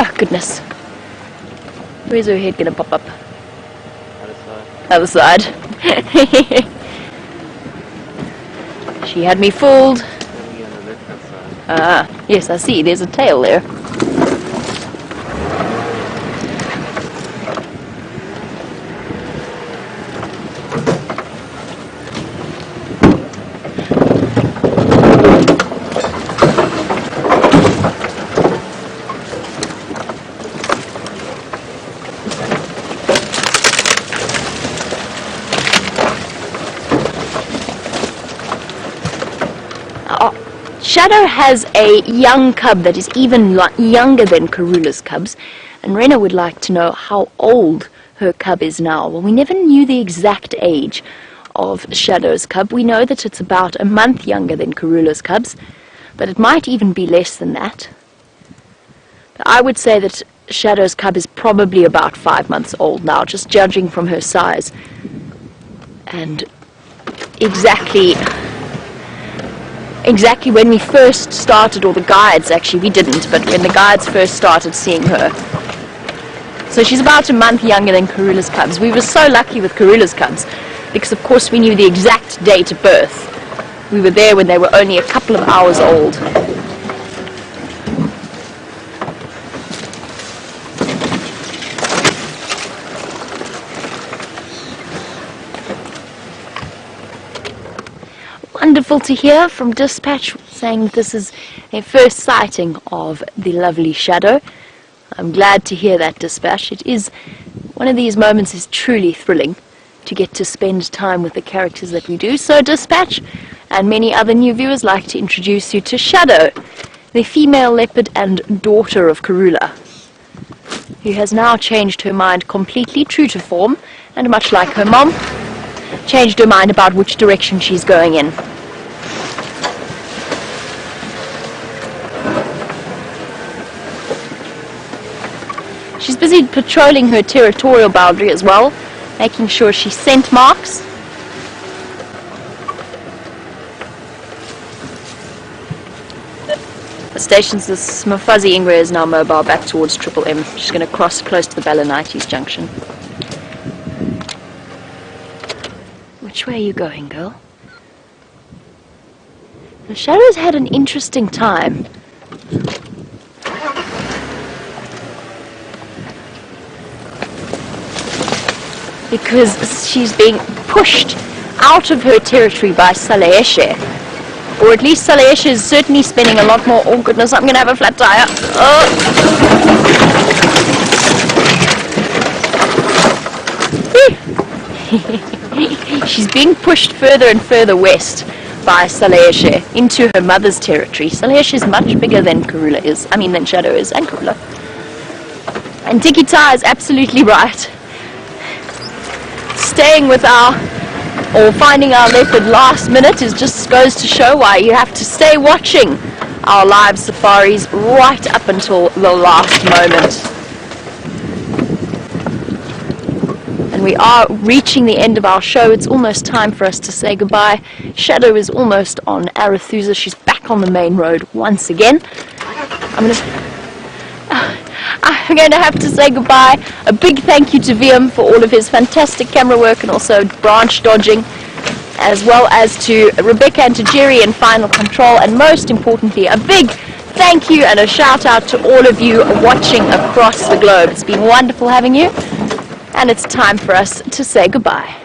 Oh, goodness. Where's her head going to pop up? Other side. She had me fooled. Ah, yes, I see. There's a tail there. Shadow has a young cub that is even younger than Karula's cubs, and Rena would like to know how old her cub is now. Well, we never knew the exact age of Shadow's cub. We know that it's about a month younger than Karula's cubs, but it might even be less than that. But I would say that Shadow's cub is probably about 5 months old now, just judging from her size. And exactly when we first started, or the guides actually, we didn't, but when the guides first started seeing her. So she's about a month younger than Karula's cubs. We were so lucky with Karula's cubs because of course we knew the exact date of birth. We were there when they were only a couple of hours old. Wonderful to hear from Dispatch saying that this is their first sighting of the lovely Shadow. I'm glad to hear that, Dispatch. It is one of these moments is truly thrilling to get to spend time with the characters that we do. So Dispatch and many other new viewers like to introduce you to Shadow, the female leopard and daughter of Karula, who has now changed her mind completely, true to form, and much like her mom, changed her mind about which direction she's going in. She's busy patrolling her territorial boundary as well, making sure she scent marks. The stations, this fuzzy Ingrid is now mobile back towards Triple M. She's going to cross close to the Balanites junction. Which way are you going, girl? The Shadow's had an interesting time. Because she's being pushed out of her territory by Saleheshe. Or at least Saleheshe is certainly spending a lot more... Oh goodness, I'm going to have a flat tire. Oh. She's being pushed further and further west by Saleheshe into her mother's territory. Saleheshe is much bigger than Karula is. I mean, than Shadow is, and Karula. And Tikita is absolutely right. Staying with or finding our leopard last minute just goes to show why you have to stay watching our live safaris right up until the last moment. And we are reaching the end of our show. It's almost time for us to say goodbye. Shadow is almost on Arathusa. She's back on the main road once again. I'm going to have to say goodbye. A big thank you to VM for all of his fantastic camera work and also branch dodging, as well as to Rebecca and to Jerry in Final Control, and most importantly, a big thank you and a shout out to all of you watching across the globe. It's been wonderful having you, and it's time for us to say goodbye.